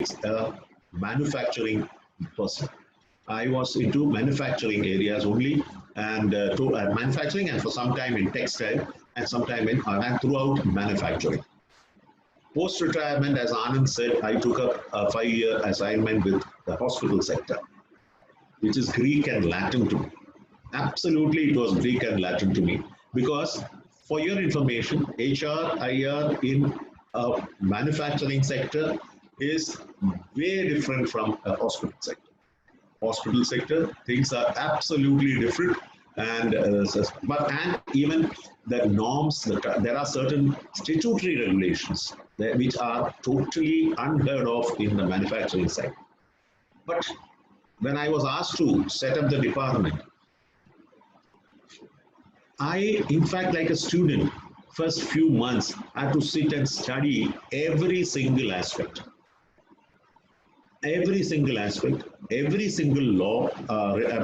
a manufacturing person. I was into manufacturing areas only, and manufacturing, and for some time in textile, and sometime in and throughout manufacturing. Post retirement, as Anand said, I took up a 5-year assignment with the hospital sector, which is Greek and Latin to me. Absolutely, it was Greek and Latin to me because, for your information, HR, IR in a manufacturing sector is way different from a hospital sector. Hospital sector, things are absolutely different, and and even the norms, there are certain statutory regulations which are totally unheard of in the manufacturing side. But when I was asked to set up the department, in fact, like a student, first few months, I had to sit and study every single aspect, every single law,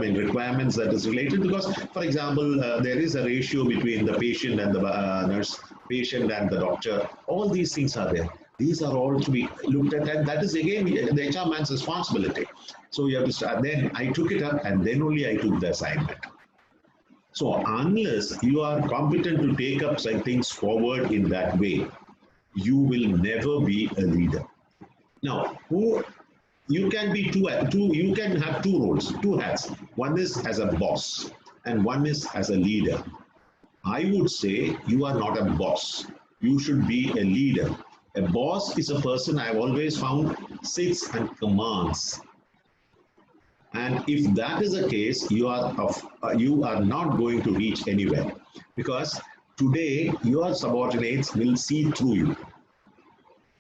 requirements that is related. Because, for example, there is a ratio between the patient and the nurse, patient and the doctor. All these things are there. These are all to be looked at, and that is again the HR man's responsibility. So you have to start. Then I took it up, and then only I took the assignment. So unless you are competent to take up some things forward in that way, you will never be a leader. Now, you can be you can have two roles, two hats. One is as a boss, and one is as a leader. I would say you are not a boss. You should be a leader. A boss is a person, I've always found, sits and commands. And if that is the case, you are not going to reach anywhere, because today your subordinates will see through you.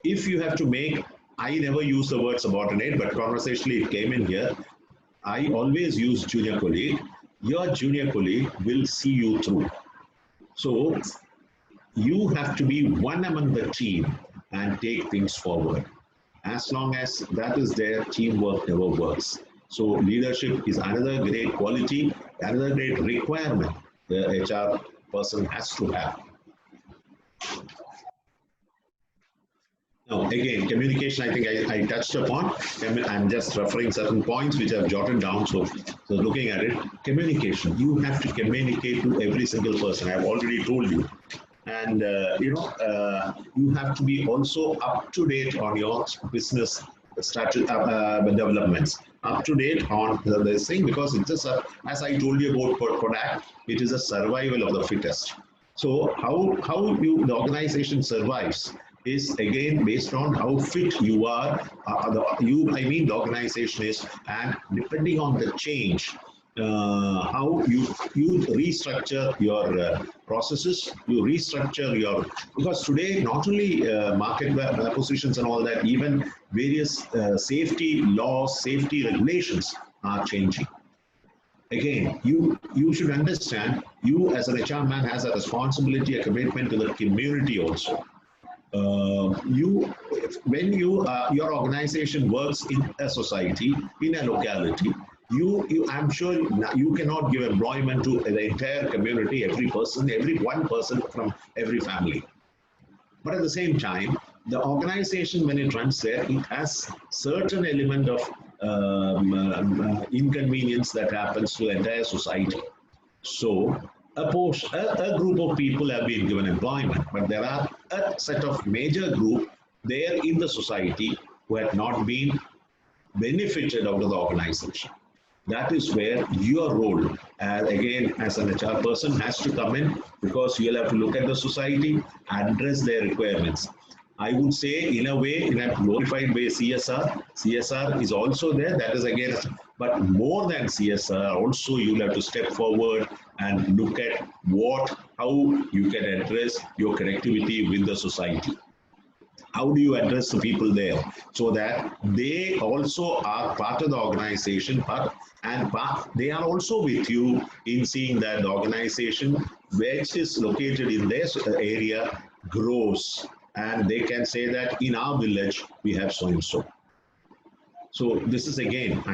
If you have to make, I never use the word subordinate, but conversationally it came in here. I always use junior colleague. Your junior colleague will see you through. So you have to be one among the team and take things forward. As long as that is there, teamwork never works. So leadership is another great quality, another great requirement the HR person has to have. Now, again, communication, I think I touched upon. I'm just referring certain points which I've jotted down. So looking at it, communication, you have to communicate to every single person. I've already told you. And, you have to be also up to date on your business developments, up to date on this thing, because it's just, as I told you about Kodak, it is a survival of the fittest. So how the organization survives is again based on how fit you are, the organization is, and depending on the change, how you restructure your processes, you restructure your, because today not only market positions and all that, even various safety laws, safety regulations are changing. Again, you should understand, you as an HR man has a responsibility, a commitment to the community also. When your organization works in a society, in a locality, I'm sure you cannot give employment to the entire community, every one person from every family. But at the same time, the organization, when it runs there, it has certain element of inconvenience that happens to the entire society. So a group of people have been given employment, but there are a set of major group there in the society who have not been benefited out of the organization. That is where your role, again, as an HR person, has to come in, because you'll have to look at the society, address their requirements. I would say, in a way, in a glorified way, CSR is also there. That is again, but more than CSR, also you'll have to step forward and look at how you can address your connectivity with the society. How do you address the people there so that they also are part of the organization, and they are also with you in seeing that the organization which is located in their area grows, and they can say that in our village we have so and so. So this is again,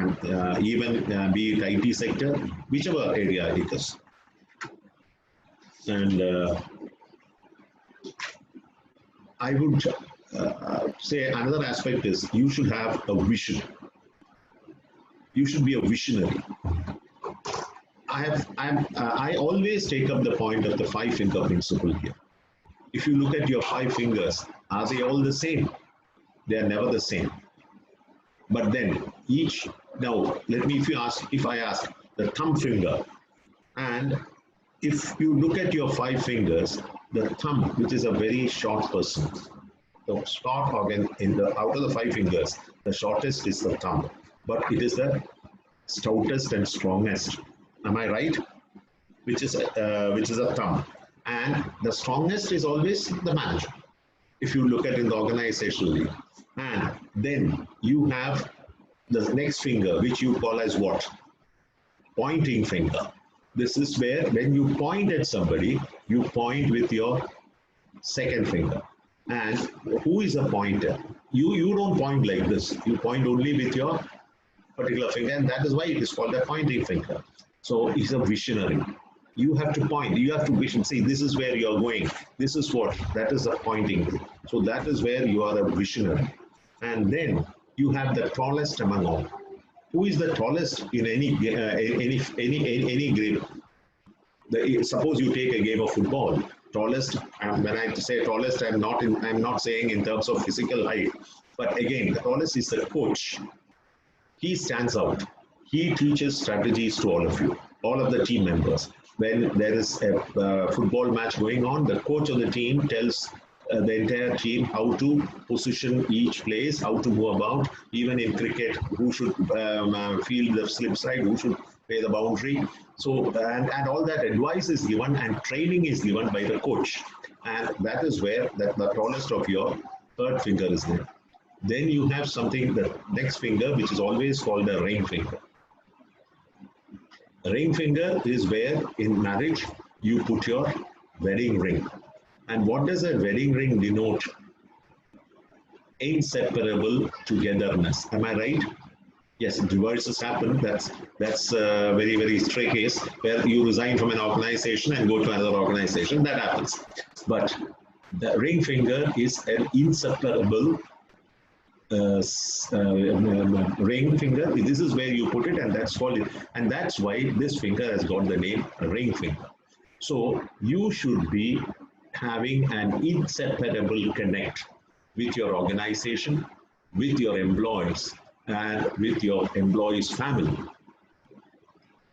even be it IT sector, whichever area it is. And I would say another aspect is you should have a vision. You should be a visionary. I always take up the point of the five finger principle here. If you look at your five fingers, are they all the same? They are never the same. But then each, now let me, if I ask the thumb finger, and if you look at your five fingers, the thumb, which is a very short person, the short organ out of the five fingers, the shortest is the thumb, but it is the stoutest and strongest. Am I right? Which is a thumb, and the strongest is always the manager. If you look at in the organizationally, and then you have the next finger, which you call as what? Pointing finger. This is where when you point at somebody, you point with your second finger. And who is a pointer? You don't point like this. You point only with your particular finger, and that is why it is called a pointing finger. So it's a visionary. You have to point. You have to vision. See, this is where you are going. This is what. That is the pointing. So that is where you are a visionary. And then you have the tallest among all. Who is the tallest in any game? Suppose you take a game of football. Tallest. When I say tallest, I'm not saying in terms of physical height. But again, the tallest is the coach. He stands out. He teaches strategies to all of you, all of the team members. When there is a football match going on, the coach of the team tells the entire team how to position each place, how to move about. Even in cricket, who should field the slip side, who should play the boundary. So, and all that advice is given and training is given by the coach. And that is where the tallest of your third finger is there. Then you have something, the next finger, which is always called a ring finger. A ring finger is where in marriage you put your wedding ring. And what does a wedding ring denote? Inseparable togetherness. Am I right? Yes, divorces happen. That's a very, very stray case where you resign from an organization and go to another organization. That happens. But the ring finger is an inseparable ring finger. This is where you put it, and that's called it. And that's why this finger has got the name ring finger. So you should be having an inseparable connect with your organization, with your employees, and with your employees' family.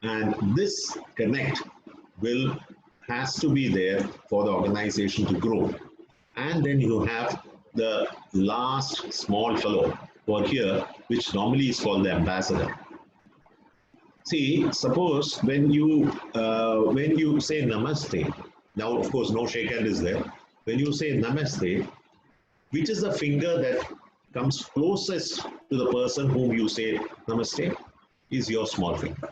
And this connect has to be there for the organization to grow. And then you have the last small fellow over here, which normally is called the ambassador. See, suppose when you say namaste, now of course no shake hand is there. When you say namaste, which is the finger that comes closest to the person whom you say namaste is your small finger.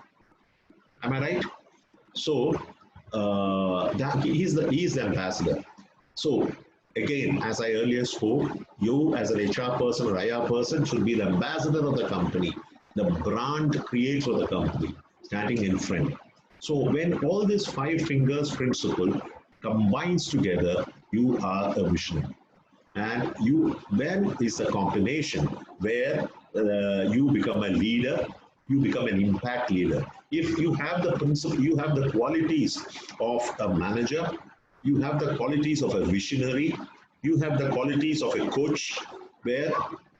Am I right? So he is the ambassador. So again, as I earlier spoke, you as an HR person or IR person should be the ambassador of the company, the brand creates for the company, standing in front. So when all this five fingers principle combines together, you are a visionary. And then is a combination where you become a leader, you become an impact leader. If you have the principle, you have the qualities of a manager, you have the qualities of a visionary, you have the qualities of a coach where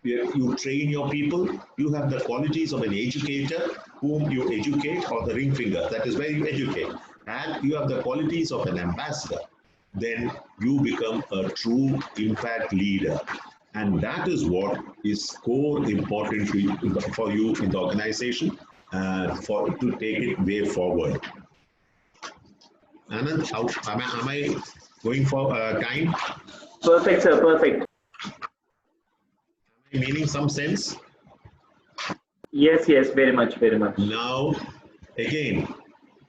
you train your people, you have the qualities of an educator whom you educate, or the ring finger, that is where you educate, and you have the qualities of an ambassador, then you become a true impact leader. And that is what is core important for you in the organization to take it way forward. Anand, am I going for time? Perfect, sir. Perfect. Am I meaning some sense? Yes, yes, very much, very much. Now, again,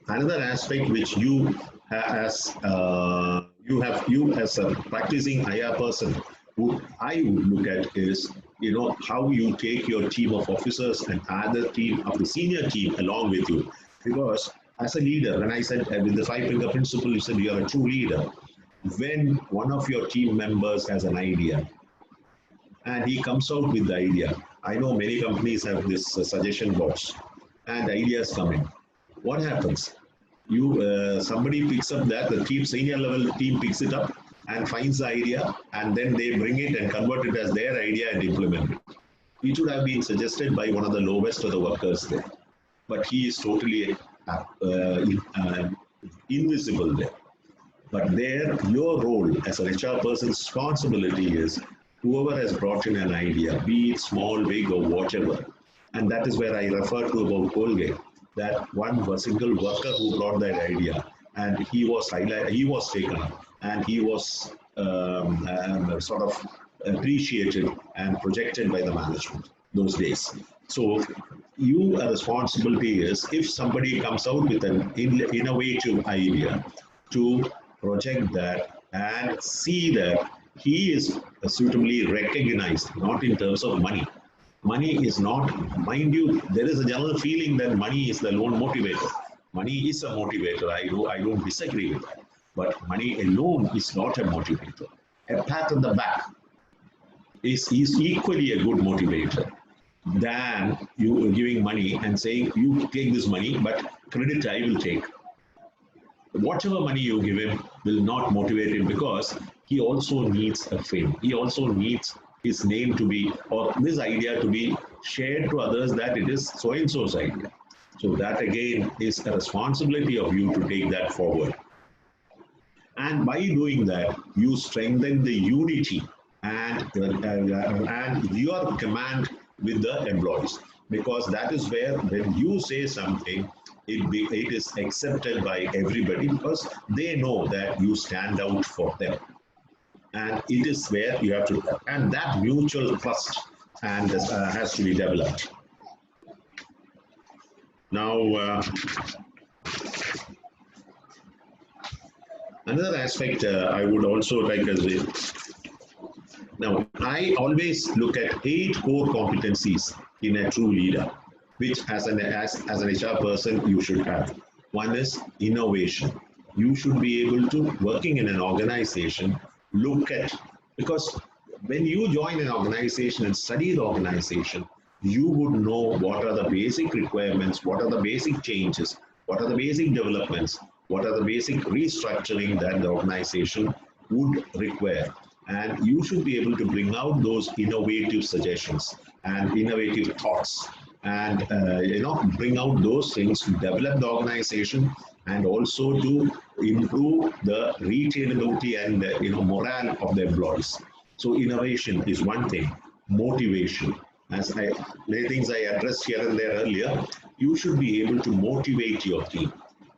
another aspect which you as a practicing IR person, who I would look at is, how you take your team of officers and other team of the senior team along with you. Because as a leader, when I said with the five finger principle, you said you are a true leader. When one of your team members has an idea, and he comes out with the idea. I know many companies have this suggestion box, and ideas come in. What happens? Somebody picks up that the team senior level team picks it up and finds the idea, and then they bring it and convert it as their idea and implement it. It should have been suggested by one of the lowest of the workers there, but he is totally invisible there. But there, your role as an HR person's responsibility is whoever has brought in an idea, be it small, big, or whatever. And that is where I refer to about Colgate, that one single worker who brought that idea, and he was taken up, and he was sort of appreciated and projected by the management those days. So your responsibility is, if somebody comes out with an innovative idea, to project that and see that he is suitably recognized, not in terms of money. Money is not, mind you, there is a general feeling that money is the lone motivator. Money is a motivator. I don't disagree with that. But money alone is not a motivator. A pat on the back is equally a good motivator than you giving money and saying, you take this money, but credit I will take. Whatever money you give him will not motivate him, because he also needs a fame. He also needs his name to be, or this idea to be shared to others, that it is so and so's idea. So that again is a responsibility of you to take that forward. And by doing that, you strengthen the unity and your command with the employees, because that is where, when you say something, it is accepted by everybody, because they know that you stand out for them. And it is where you have to, and that mutual trust and has to be developed. Now, another aspect I would also like to say. Now, I always look at 8 core competencies in a true leader, which as an HR person you should have. One is innovation. You should be able to, working in an organization, look at, because when you join an organization and study the organization, you would know what are the basic requirements, what are the basic changes, what are the basic developments, what are the basic restructuring that the organization would require. And you should be able to bring out those innovative suggestions and innovative thoughts, and bring out those things to develop the organization, and also to improve the retainability and morale of the employees. So innovation is one thing. Motivation, many things I addressed here and there earlier, you should be able to motivate your team.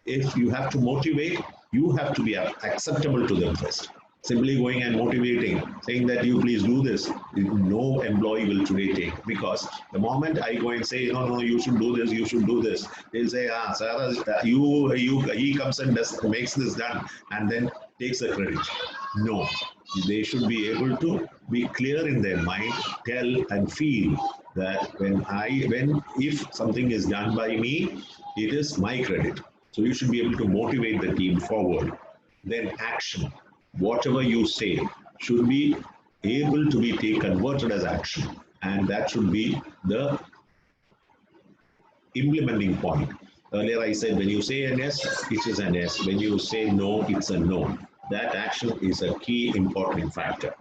If you have to motivate, you have to be acceptable to them first. Simply going and motivating, saying that you please do this, no employee will today take, because the moment I go and say, no, you should do this, you should do this, they'll say, sir, he comes and makes this done, and then takes the credit. No, they should be able to be clear in their mind, tell and feel that if something is done by me, it is my credit. So you should be able to motivate the team forward. Then action. Whatever you say should be able to be converted as action, and that should be the implementing point. Earlier I said, when you say an yes, it is an yes. When you say no, it's a no. That action is a key important factor.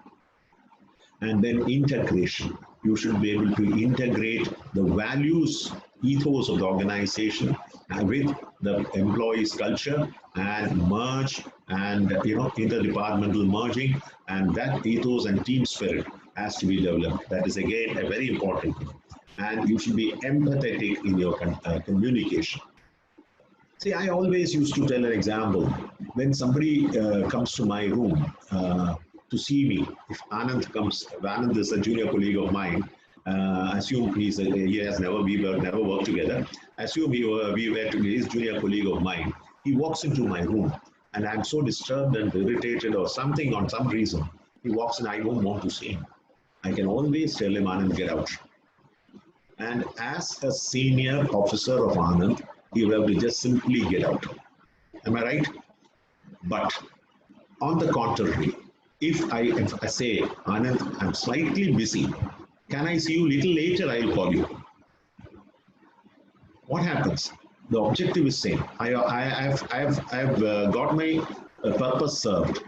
And then integration. You should be able to integrate the values, ethos of the organization with the employees' culture, and merge, and interdepartmental merging, and that ethos and team spirit has to be developed. That is again a very important thing. And you should be empathetic in your communication. See, I always used to tell an example. When somebody comes to my room to see me, if Anand is a junior colleague of mine, assume we never worked together. Assume we were together, he's junior colleague of mine. He walks into my room, and I'm so disturbed and irritated or something on some reason. He walks in, I don't want to see him. I can always tell him, Anand, get out. And as a senior officer of Anand, he will have to just simply get out. Am I right? But on the contrary, If I say, Anand, I'm slightly busy. Can I see you a little later? I'll call you. What happens? The objective is same. I've got my purpose served,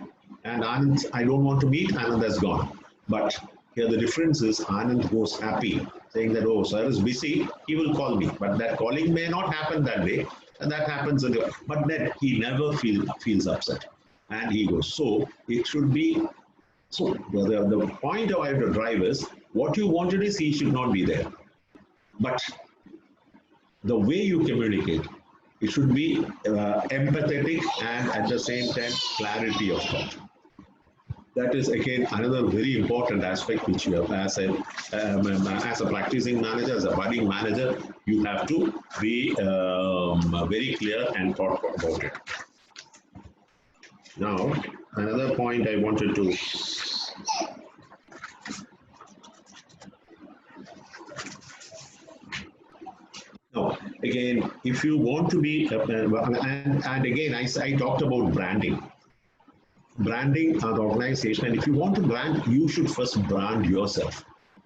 and Anand, I don't want to meet. Anand has gone. But here the difference is Anand goes happy, saying that, oh, sir is busy. He will call me, but that calling may not happen that day, and that happens. But then he never feels upset, and he goes. So it should be. So the point I have to drive is what you wanted is he should not be there, but the way you communicate, it should be empathetic and at the same time clarity of thought. That is again another very important aspect which you have as a practicing manager, as a budding manager, you have to be very clear and thoughtful about it. Now, another point I wanted to now, again, if you want to be, and again, I talked about branding. Branding an organization, and if you want to brand, you should first brand yourself.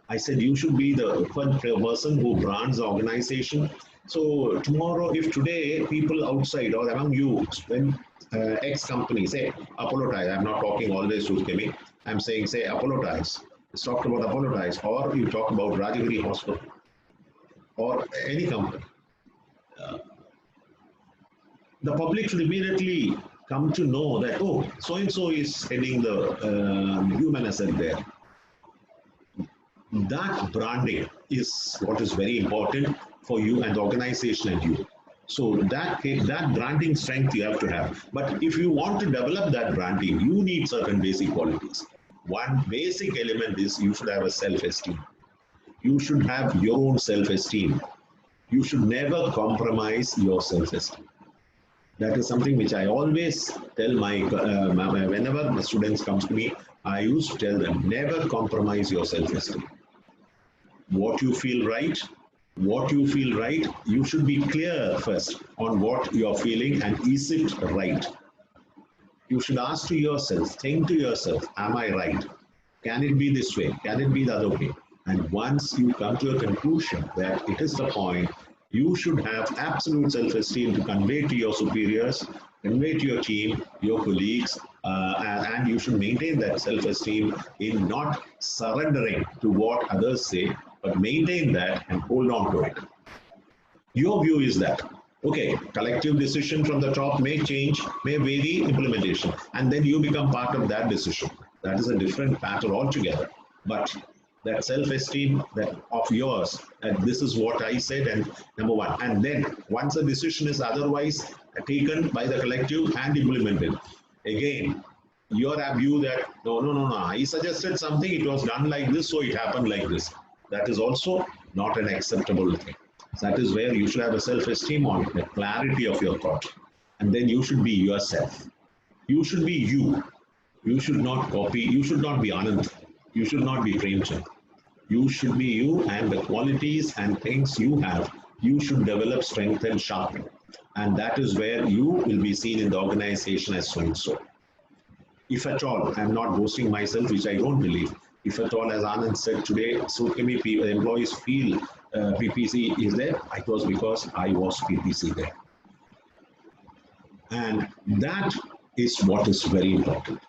I said you should be the person who brands the organization. So tomorrow, if today people outside or among you, when X company say apologize, I'm not talking always to Kemi, I'm saying say apologize. It's talked about apologize, or you talk about Rajagiri Hospital or any company. The public should immediately come to know that, oh, so and so is heading the human asset there. That branding is what is very important for you and the organization and you. So that branding strength you have to have. But if you want to develop that branding, you need certain basic qualities. One basic element is you should have a self-esteem. You should have your own self-esteem. You should never compromise your self-esteem. That is something which I always tell whenever the students come to me, I used to tell them, never compromise your self-esteem. What you feel right, you should be clear first on what you're feeling and is it right. You should ask to yourself, think to yourself, am I right? Can it be this way? Can it be the other way? And once you come to a conclusion that it is the point, you should have absolute self-esteem to convey to your superiors, convey to your team, your colleagues, and you should maintain that self-esteem in not surrendering to what others say, but maintain that and hold on to it. Your view is that, okay, collective decision from the top may change, may vary implementation, and then you become part of that decision. That is a different matter altogether. But that self-esteem that of yours, and this is what I said, and number one. And then once a decision is otherwise taken by the collective and implemented, again, your view that, no, I suggested something, it was done like this, so it happened like this. That is also not an acceptable thing. That is where you should have a self-esteem on the clarity of your thought. And then you should be yourself. You should be you. You should not copy, you should not be Anand. You should not be Premchand. You should be you, and the qualities and things you have, you should develop, strengthen, sharpen. And that is where you will be seen in the organization as so and so. If at all, I'm not boasting myself, which I don't believe. If at all, as Anand said today, so many people, employees feel PPC is there, it was because I was PPC there. And that is what is very important.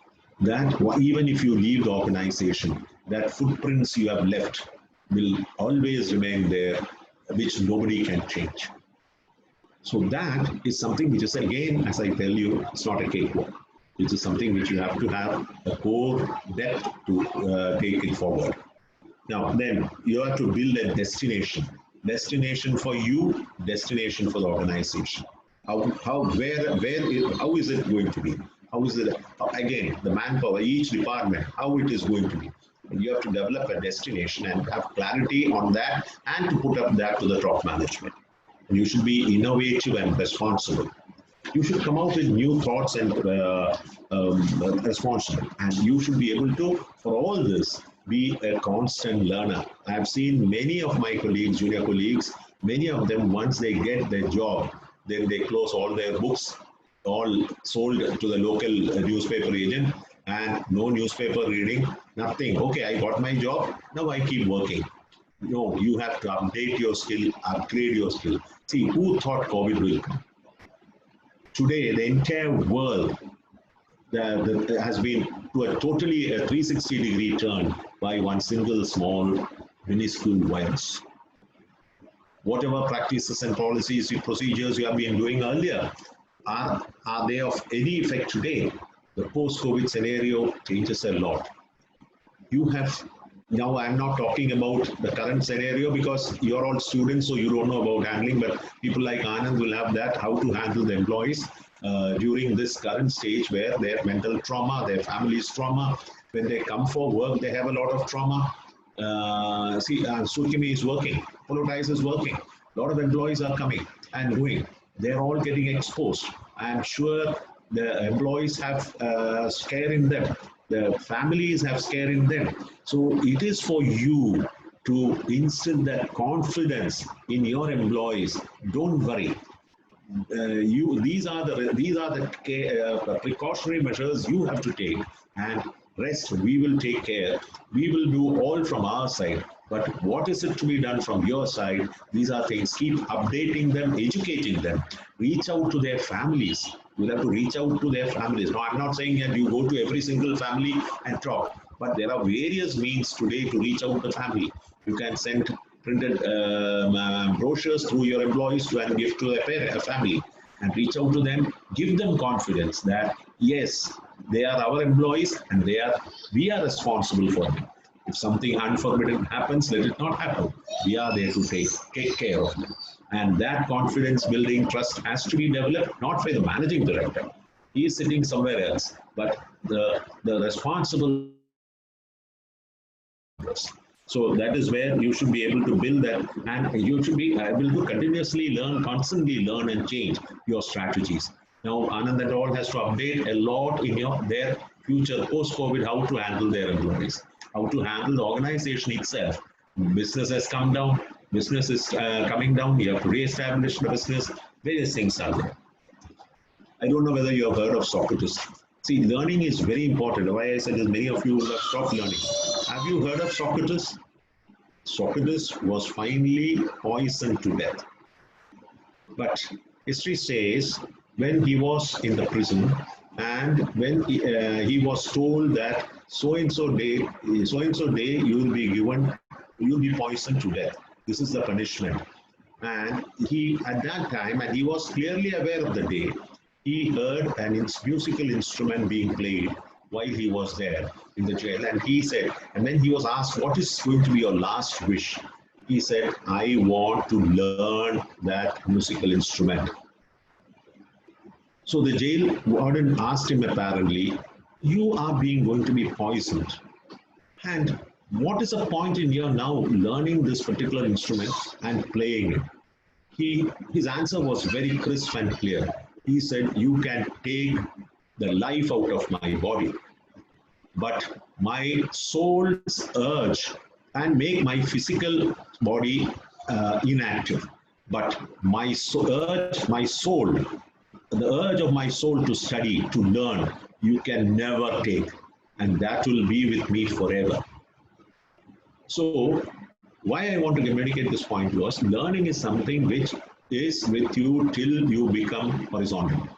That even if you leave the organization, that footprints you have left will always remain there, which nobody can change. So that is something which is, again, as I tell you, it's not a cakewalk. It is something which you have to have a core depth to take it forward. Now, then you have to build a destination. Destination for you, destination for the organization. How is it going to be? How is it, again, the manpower, each department, how it is going to be. You have to develop a destination and have clarity on that and to put up that to the top management. You should be innovative and responsible. You should come out with new thoughts and responsible. And you should be able to, for all this, be a constant learner. I have seen many of my colleagues, junior colleagues, many of them, once they get their job, then they close all their books, all sold to the local newspaper agent, and no newspaper reading, nothing. Okay, I got my job, now I keep working. No, you have to update your skill, upgrade your skill. See, who thought COVID will come? Today, the entire world that has been to a totally a 360-degree turn by one single small minuscule virus. Whatever practices and policies, procedures you have been doing earlier, are they of any effect today? The post-COVID scenario changes a lot. You have, now I'm not talking about the current scenario because you're all students, so you don't know about handling, but people like Anand will have that, how to handle the employees during this current stage where their mental trauma, their family's trauma, when they come for work, they have a lot of trauma. Sukimi is working, Politize is working. A lot of employees are coming and going. They're all getting exposed. I'm sure the employees have scare in them. The families have scare in them. So it is for you to instill that confidence in your employees. Don't worry. These are the precautionary measures you have to take, and rest we will take care. We will do all from our side, but what is it to be done from your side? These are things. Keep updating them, educating them. Reach out to their families. You have to reach out to their families. Now, I'm not saying that you go to every single family and talk, but there are various means today to reach out to the family. You can send printed brochures through your employees to and give to a family, and reach out to them. Give them confidence that yes, they are our employees and we are responsible for them. If something unforbidden happens, let it not happen. We are there to take care of them. And that confidence building trust has to be developed, not by the managing director. He is sitting somewhere else, but the responsible. So that is where you should be able to build that, and you should be able to continuously learn, constantly learn and change your strategies. Now, Anand and all has to update a lot in their future post-COVID, how to handle their employees, how to handle the organization itself. Business has come down, business is coming down, you have to re-establish the business, various things are there. I don't know whether you have heard of Socrates. See, learning is very important. Why I said is many of you will have stopped learning. Have you heard of Socrates? Socrates was finally poisoned to death. But history says when he was in the prison and when he was told that so-and-so day you will be poisoned to death. This is the punishment. And he, at that time, and he was clearly aware of the day, he heard an musical instrument being played while he was there in the jail. And he said, and when he was asked, what is going to be your last wish? He said, I want to learn that musical instrument. So the jail warden asked him apparently, you are going to be poisoned. And what is the point in your now learning this particular instrument and playing it? His answer was very crisp and clear. He said, you can take the life out of my body, but my soul's urge and make my physical body inactive. But my urge of my soul to study, to learn, you can never take. And that will be with me forever. So, why I want to communicate this point was, learning is something which is with you till you become horizontal.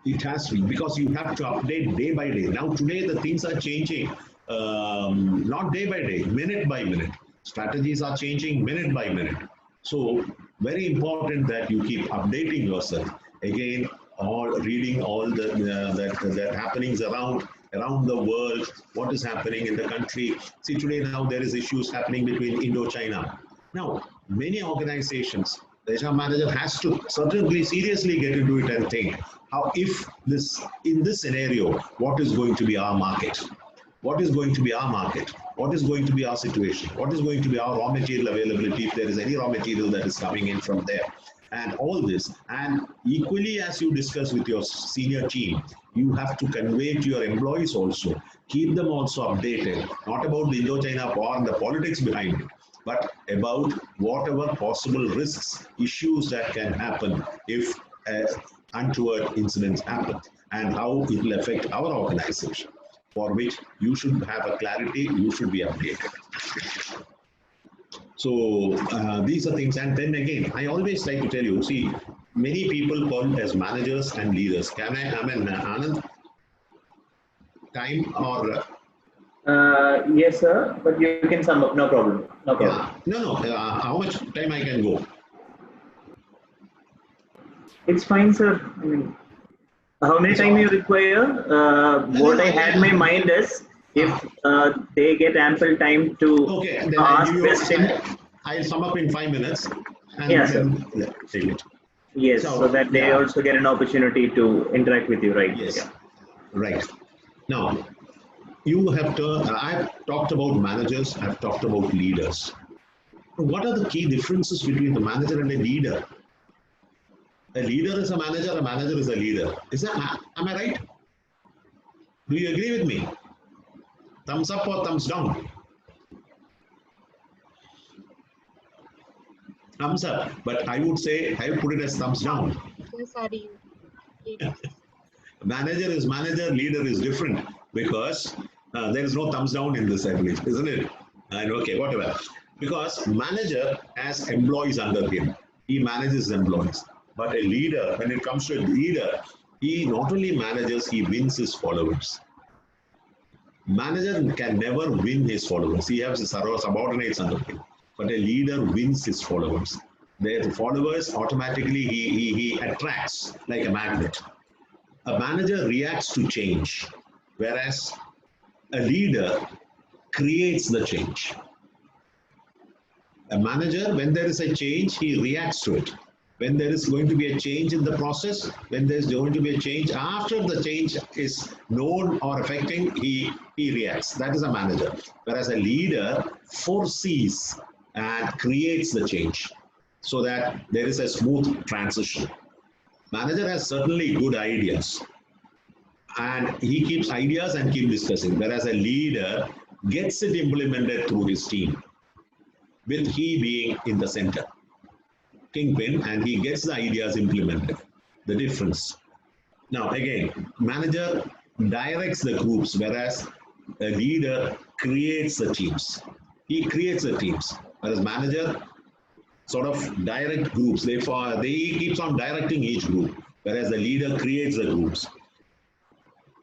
It has to be, because you have to update day by day. Now today the things are changing, not day by day, minute by minute. Strategies are changing minute by minute. So very important that you keep updating yourself. Again, reading all the happenings around the world, what is happening in the country. See, today now there is issues happening between Indo-China. Now, many organizations, the HR manager has to certainly seriously get into it and think, how if in this scenario, what is going to be our market? What is going to be our market? What is going to be our situation? What is going to be our raw material availability if there is any raw material that is coming in from there? And all this, and equally as you discuss with your senior team, you have to convey to your employees also, keep them also updated, not about the Indo-China war and the politics behind it, but about whatever possible risks, issues that can happen if untoward incidents happen. and how it will affect our organization, for which you should have a clarity, you should be updated. So these are things, and then again, I always like to tell you, see, many people call as managers and leaders. Can I mean, Anand, time or Yes, sir. But you can sum up. No problem. No problem. yeah, no, how much time I can go? It's fine, sir. I mean, how many time So, you require? What I had in my mind is if they get ample time to okay, then I'll ask give you. question. I'll sum up in 5 minutes, and Yeah, you sir. can take it. Yes, so So that they yeah, also get an opportunity to interact with you, right? yes, Yeah. right. Now you have to. I've talked about managers. I've talked about leaders. What are the key differences between the manager and a leader? A leader is a manager is a leader. Is that, am I right? Do you agree with me? Thumbs up or thumbs down? Thumbs up. But I would say, I would put it as thumbs down. Yes, are you? Manager is manager, leader is different, because there is no thumbs down in this, I believe, isn't it? And okay, whatever. Because manager has employees under him. He manages employees. But a leader, when it comes to a leader, he not only manages, he wins his followers. Manager can never win his followers. He has his subordinates under him. But a leader wins his followers. Their followers automatically he attracts like a magnet. A manager reacts to change, whereas a leader creates the change. A manager, when there is a change, he reacts to it. When there is going to be a change in the process, when there's going to be a change, after the change is known or affecting, he reacts. That is a manager. Whereas a leader foresees and creates the change so that there is a smooth transition. Manager has certainly good ideas, and he keeps ideas and keep discussing, whereas a leader gets it implemented through his team, with he being in the center, kingpin, and he gets the ideas implemented. The difference. Now again, manager directs the groups, whereas a leader creates the teams. He creates the teams, whereas manager sort of direct groups. They keeps on directing each group, whereas the leader creates the groups.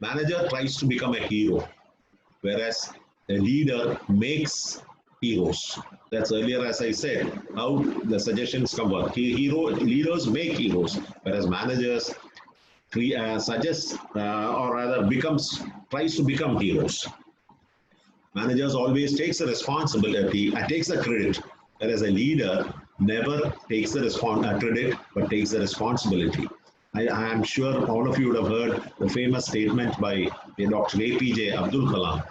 Manager tries to become a hero, whereas a leader makes heroes. That's earlier, as I said, how the suggestions come up. Leaders make heroes, whereas managers suggest or rather tries to become heroes. Managers always takes the responsibility and takes the credit, whereas a leader never takes the credit but takes the responsibility. I am sure all of you would have heard the famous statement by Dr. APJ Abdul Kalam.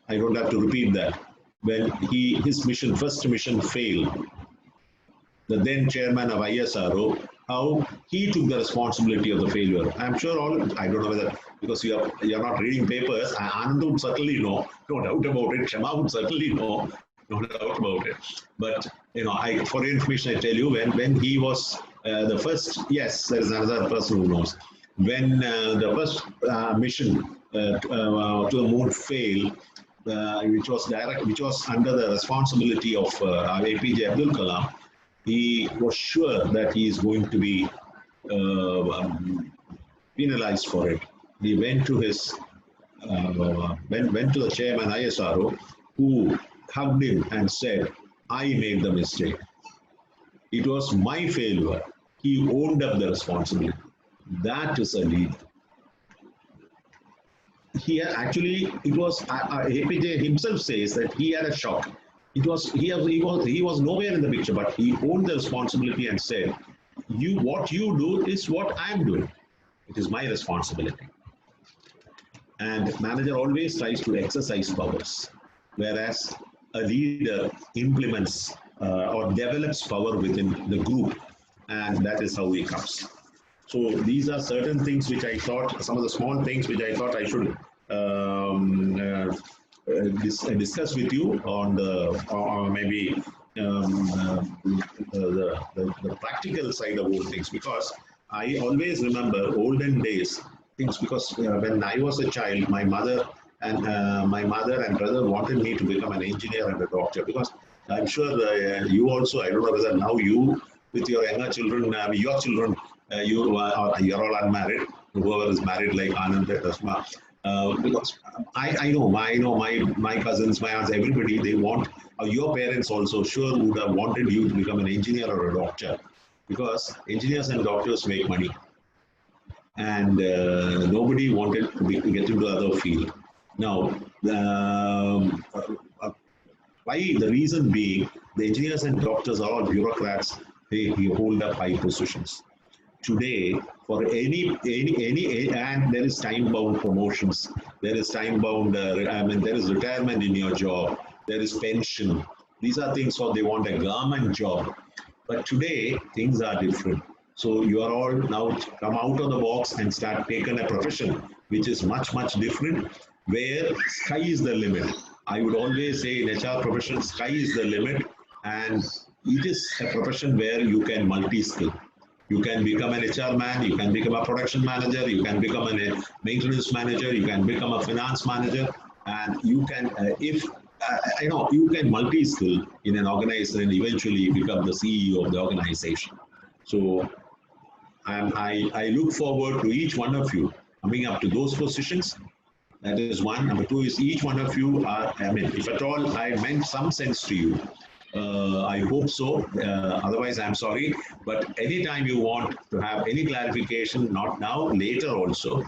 I don't have to repeat that. When his first mission failed, the then chairman of ISRO, how he took the responsibility of the failure. I'm sure I don't know whether, because you're not reading papers, Anand would certainly know, no doubt about it, Shema would certainly know, no doubt about it. But, for your information, I tell you, when he was the first, yes, there is another person who knows. When the first mission to the moon failed, which was under the responsibility of APJ Abdul Kalam, he was sure that he is going to be penalized for it. He went to went to the chairman ISRO, who hugged him and said, "I made the mistake. It was my failure." He owned up the responsibility. That is a leader. It was APJ himself says that he had a shock. He was nowhere in the picture, but he owned the responsibility and said, what you do is what I'm doing. It is my responsibility." And manager always tries to exercise powers, whereas a leader implements or develops power within the group, and that is how he comes. So these are certain things which I thought, some of the small things which I thought I should discuss with you on maybe the practical side of all things, because I always remember olden days things because when I was a child, my mother and brother wanted me to become an engineer and a doctor because I'm sure you also. I don't know whether now you with your younger children, your children, you're all unmarried. Whoever is married like Anand, Rasma, because I know my cousins, my aunts, everybody they want. Your parents also sure would have wanted you to become an engineer or a doctor because engineers and doctors make money and nobody wanted to get into the other field. Now, why the reason being the engineers and doctors are all bureaucrats, they hold up high positions. Today, for any and there is time bound promotions, there is time bound there is retirement in your job, there is pension. These are things for they want a government job. But today things are different. So you are all now come out of the box and start taking a profession which is much different, where sky is the limit. I would always say in HR profession, sky is the limit, and it is a profession where you can multi-skill. You can become an HR man, you can become a production manager, you can become a maintenance manager, you can become a finance manager, and you can, if you can multi-skill in an organization and eventually become the CEO of the organization. So I look forward to each one of you coming up to those positions. That is one. Number two is each one of you are, I mean, if at all I meant some sense to you, I hope so. Otherwise, I'm sorry. But anytime you want to have any clarification, not now, later also,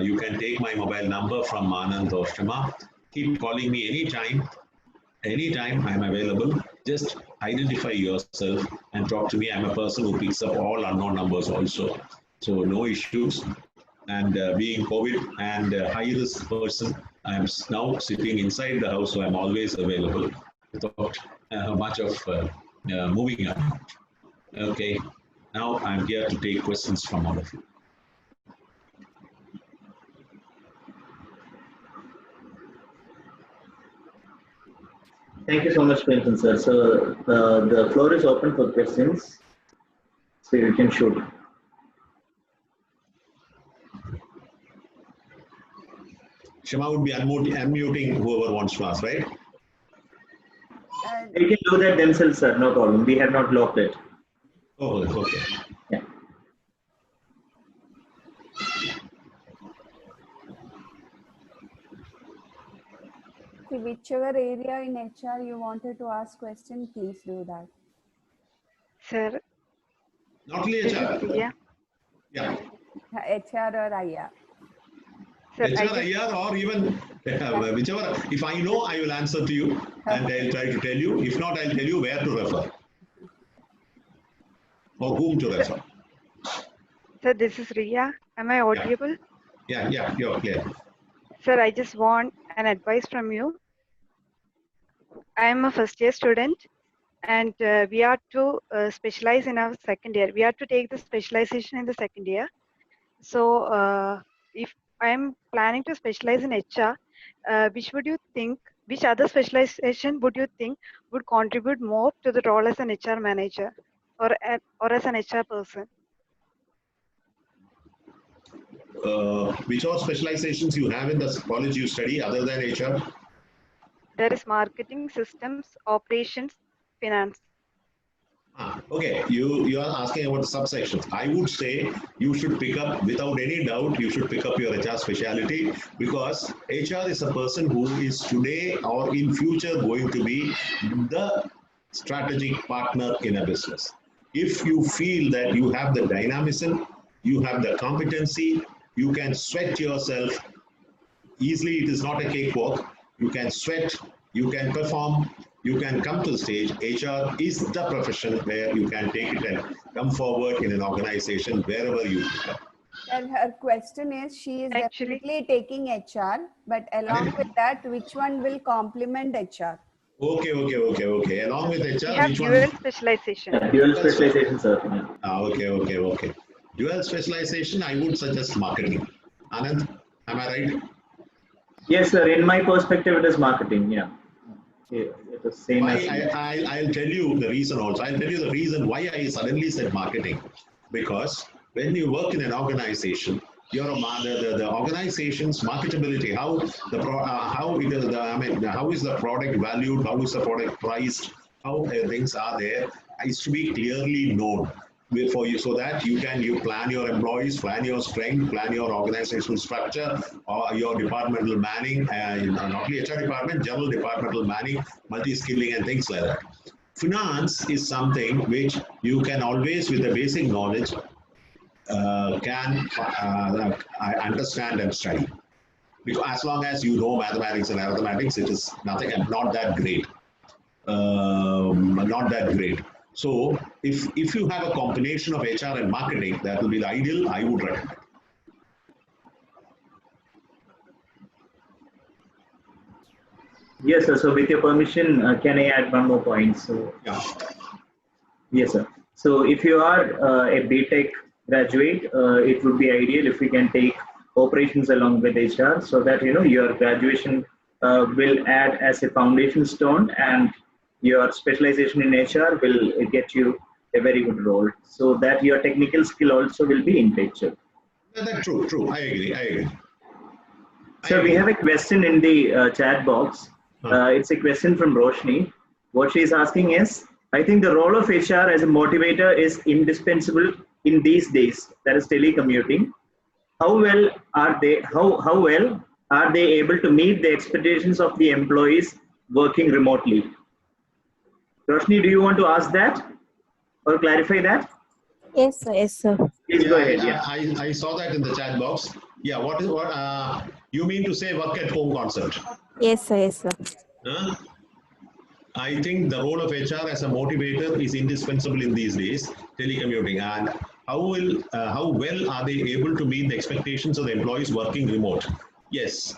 you can take my mobile number from Anand or Shema. Keep calling me anytime. Anytime I'm available. Just identify yourself and talk to me. I'm a person who picks up all unknown numbers also. So no issues. And being COVID and high risk person, I'm now sitting inside the house, so I'm always available without much of moving up. Okay, now I'm here to take questions from all of you. Thank you so much, Premchand sir. So the floor is open for questions. So you can shoot. Shema would be unmuting whoever wants to ask, right? They can do that themselves, sir. No problem. We have not locked it. Oh, okay. Yeah. See, whichever area in HR you wanted to ask question, please do that. Sir, Not only this HR. is Priya. Yeah. HR or IR. Sir, HR, IR, or even whichever. If I know, I will answer to you and I'll try to tell you. If not, I'll tell you where to refer or whom to refer. Sir, this is Riya. Am I audible? Yeah, you're clear. Sir, I just want an advice from you. I am a first year student and we are to specialize in our second year. We are to take the specialization in the second year. So if I am planning to specialize in HR, which other specialization would you think would contribute more to the role as an HR manager or as an HR person? Which all specializations you have in the college you study other than HR? There is marketing, systems, operations, finance. Okay, you are asking about the subsections. I would say you should pick up, without any doubt, you should pick up your HR specialty because HR is a person who is today or in future going to be the strategic partner in a business. If you feel that you have the dynamism, you have the competency, you can sweat yourself easily. It is not a cakewalk. You can sweat, you can perform, you can come to the stage. HR is the profession where you can take it and come forward in an organization wherever you are. And her question is, she is definitely taking HR, but along with that, which one will complement HR? Okay. Along with HR, We have which dual one? specialization. Yeah, dual specialization, sir. Okay. Dual specialization, I would suggest marketing. Anand, am I right? Yes, sir. In my perspective, it is marketing. Yeah. It is same as. I'll tell you the reason also. I'll tell you the reason why I suddenly said marketing. Because when you work in an organization, the organization's marketability, how the how it is, how is the product valued, how is the product priced, how things are there, is to be clearly known for you, so that you plan your employees, plan your strength, plan your organizational structure, or your departmental manning, not only HR department, general departmental manning, multi-skilling and things like that. Finance is something which you can always, with the basic knowledge, can understand and study. Because as long as you know mathematics and arithmetics, it is nothing, not that great. Not that great. So if you have a combination of HR and marketing, that will be the ideal, I would recommend. Yes, sir. So with your permission, can I add one more point? So yeah. Yes, sir. So if you are a BTech graduate, it would be ideal if we can take operations along with HR, so that your graduation will add as a foundation stone, and your specialization in HR will get you a very good role, so that your technical skill also will be in picture. That's true. I agree. So we have a question in the chat box. It's a question from Roshni. What she is asking is, I think the role of HR as a motivator is indispensable in these days, that is telecommuting. How well are they able to meet the expectations of the employees working remotely? Roshni, do you want to ask that or clarify that? Yes, sir. Yes, sir. Please go ahead. Yeah. I saw that in the chat box. Yeah, what you mean to say work at home concept? Yes, sir. Yes, sir. I think the role of HR as a motivator is indispensable in these days, telecommuting. And how well are they able to meet the expectations of the employees working remote? Yes.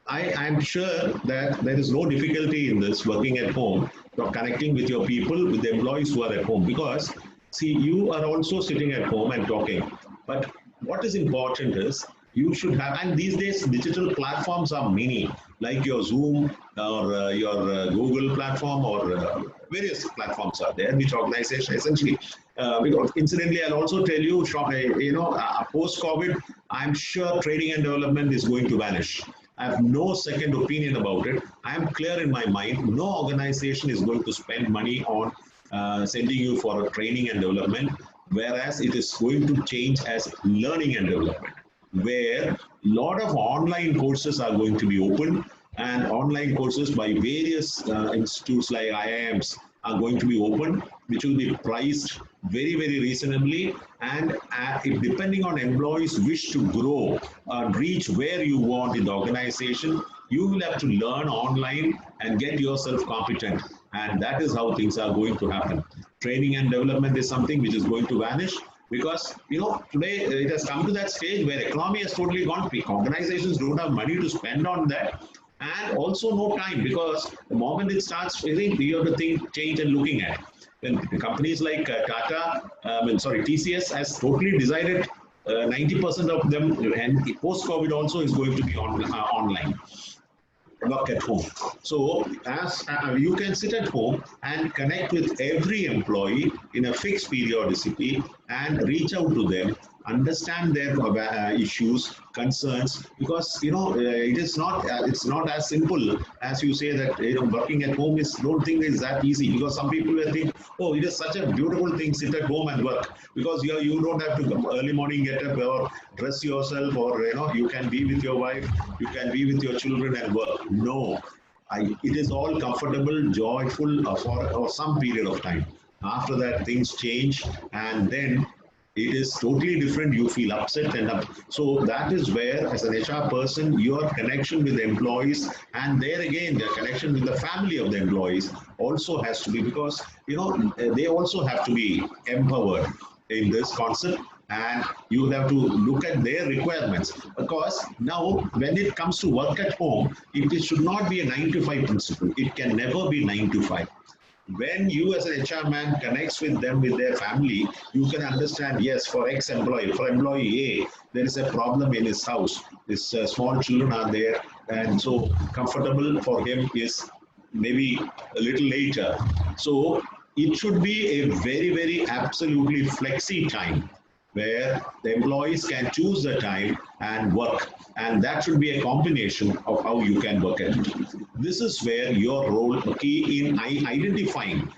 I'm sure that there is no difficulty in this working at home, or connecting with your people, with the employees who are at home, because see, you are also sitting at home and talking. But what is important is you should have, and these days digital platforms are many, like your Zoom or your Google platform, or various platforms are there, which organization essentially, because incidentally, I'll also tell you, post-COVID, I'm sure training and development is going to vanish. I have no second opinion about it. I am clear in my mind, no organization is going to spend money on sending you for a training and development, whereas it is going to change as learning and development, where a lot of online courses are going to be open, and online courses by various institutes like IIMs are going to be open, which will be priced very, very reasonably. And if depending on employees' wish to grow and reach where you want in the organization, you will have to learn online and get yourself competent. And that is how things are going to happen. Training and development is something which is going to vanish, because today it has come to that stage where economy has totally gone peak. Organizations don't have money to spend on that, and also no time, because the moment it starts, you have to think, change and looking at. When companies like TCS has totally decided 90% of them, and post-COVID also is going to be online. Work at home. So as you can sit at home and connect with every employee in a fixed periodicity and reach out to them, understand their issues, concerns, because it's not as simple as you say that working at home don't think is that easy, because some people will think, oh, it is such a beautiful thing, sit at home and work, because you don't have to early morning get up or dress yourself, or you can be with your wife, you can be with your children and work. No, it is all comfortable, joyful for some period of time. After that, things change, and then it is totally different. You feel upset, and so that is where, as an HR person, your connection with the employees, and there again, the connection with the family of the employees also has to be, because they also have to be empowered in this concept, and you have to look at their requirements, because now when it comes to work at home, it should not be a 9-to-5 principle. It can never be 9-to-5. When you as an HR man connects with them, with their family, you can understand, yes, for employee A, there is a problem in his house. His small children are there, and so comfortable for him is maybe a little later. So it should be a very absolutely flexi time where the employees can choose the time and work, and that should be a combination of how you can work at it. This is where your role key in identifying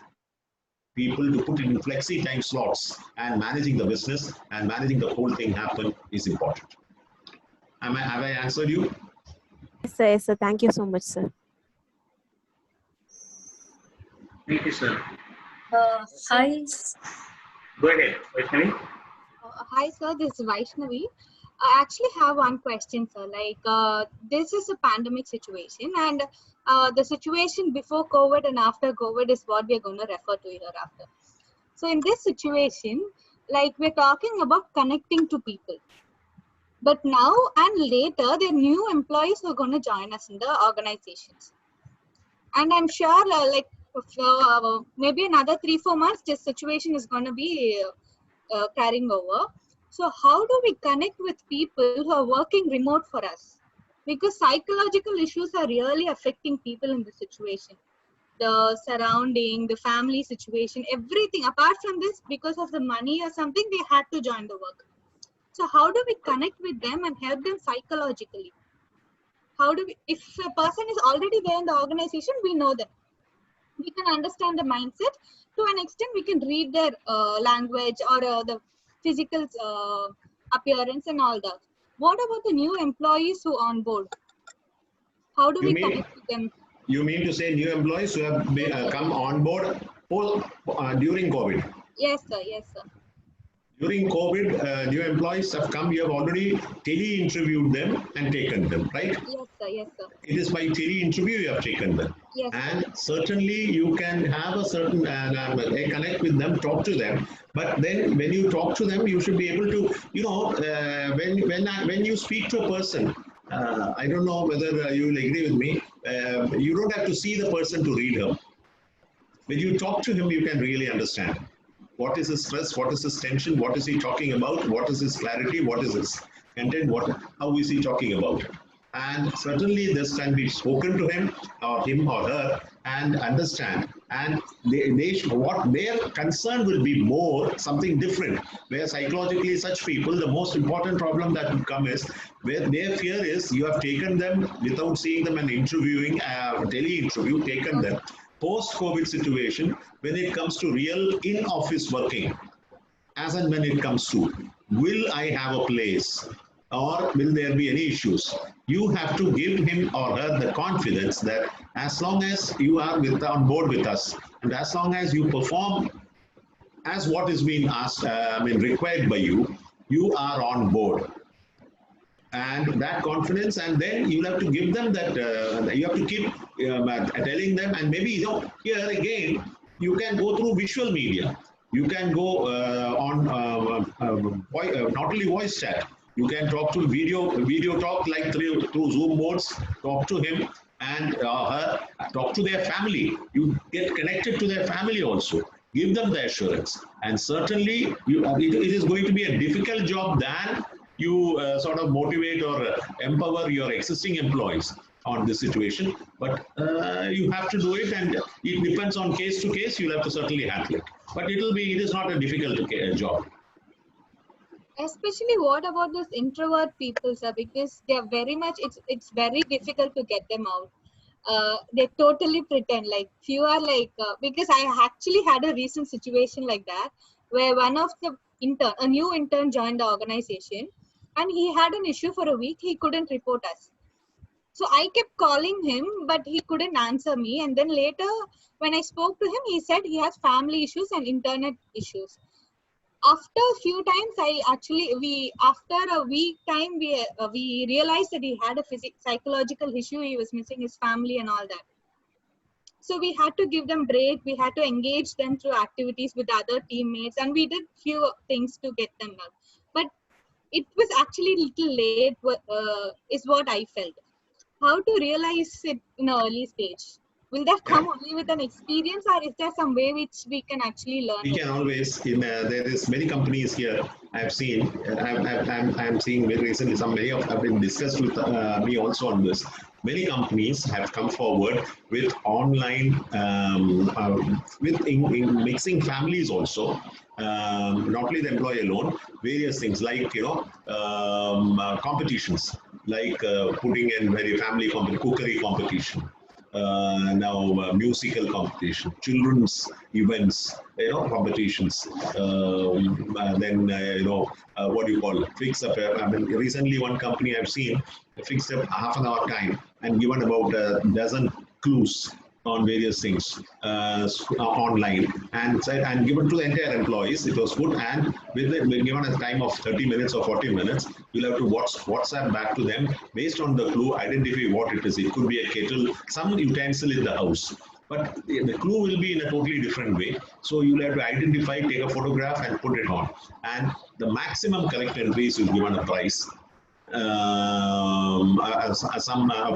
people to put in flexi time slots and managing the business and managing the whole thing happen is important. Have I answered you? Yes, sir. Yes, sir. Thank you so much, sir. Thank you, sir. Hi. Go ahead, Vaishnavi. Hi, sir. This is Vaishnavi. I actually have one question, sir. This is a pandemic situation, and the situation before COVID and after COVID is what we're going to refer to hereafter. So, in this situation, we're talking about connecting to people. But now and later, there are new employees who are going to join us in the organizations. And I'm sure, maybe another 3-4 months, this situation is going to be carrying over. So how do we connect with people who are working remote for us? Because psychological issues are really affecting people in this situation. The surrounding, the family situation, everything. Apart from this, because of the money or something, they had to join the work. So how do we connect with them and help them psychologically? How do we, if a person is already there in the organization, we know them. We can understand the mindset. To an extent, we can read their language or the physical appearance and all that. What about the new employees who are on board? How do we connect with them? You mean to say new employees who have come on board during COVID? Yes, sir. Yes, sir. During COVID, new employees have come, you have already tele-interviewed them and taken them, right? Yes, sir. Yes, sir. It is by tele-interview you have taken them. Yes, and certainly you can have a certain a connect with them, talk to them. But then when you talk to them, you should be able to, when you speak to a person, I don't know whether you will agree with me, you don't have to see the person to read him. When you talk to him, you can really understand. What is his stress? What is his tension? What is he talking about? What is his clarity? What is his content? How is he talking about? And certainly this can be spoken to him or her and understand. And what their concern will be more something different. Where psychologically such people, the most important problem that will come is where their fear is you have taken them without seeing them and interviewing, tele-interview, taken them. Post-COVID situation, when it comes to real in-office working, as and when it comes to, will I have a place or will there be any issues? You have to give him or her the confidence that as long as you are on board with us and as long as you perform as what is being asked, required by you, you are on board. And that confidence, and then you have to give them that, you have to keep telling them, and maybe, here again, you can go through visual media. You can go on not only voice chat, you can talk to video talk like through Zoom modes, talk to him and her, talk to their family. You get connected to their family also. Give them the assurance. And certainly, it is going to be a difficult job than you sort of motivate or empower your existing employees on this situation, but you have to do it, and it depends on case to case. You'll have to certainly handle it, but it is not a difficult job. Especially, what about those introvert people, sir? Because they are very much, it's very difficult to get them out. They totally pretend like few are because I actually had a recent situation like that where one of the a new intern joined the organization, and he had an issue for a week. He couldn't report us. So I kept calling him, but he couldn't answer me. And then later, when I spoke to him, he said he has family issues and internet issues. After a few times, after a week time, we realized that he had a psychological issue. He was missing his family and all that. So we had to give them break. We had to engage them through activities with other teammates, and we did few things to get them out. But it was actually a little late, is what I felt. How to realize it in an early stage? Will that come only with an experience, or is there some way which we can actually learn? We can always, there is many companies here I've seen, I'm seeing very recently, many have been discussed with me also on this. many companies have come forward with online, with in mixing families also. Not only the employee alone, various things like competitions, like putting in very family cookery competition, now musical competition, children's events, competitions. Then what do you call fix up? I mean, recently one company I've seen fixed up half an hour time and given about a dozen clues on various things online and given to the entire employees. It was good, and with given a time of 30 minutes or 40 minutes, you'll have to WhatsApp back to them based on the clue, identify what it is. It could be a kettle, some utensil in the house, but the clue will be in a totally different way. So you'll have to identify, take a photograph and put it on, and the maximum correct entries will given a prize. Some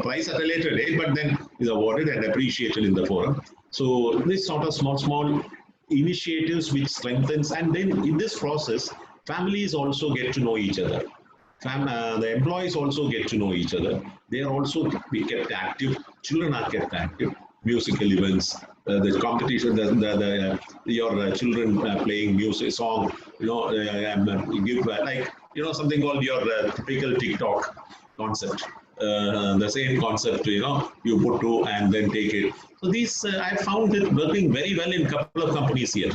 prize at a later date, but then is awarded and appreciated in the forum. So this sort of small initiatives which strengthens, and then in this process, families also get to know each other. The employees also get to know each other. They are also be kept active. Children are kept active. Musical events, the competition, your children playing music, song, give like something called your typical TikTok concept. The same concept, you put to and then take it. So these I found it working very well in a couple of companies here.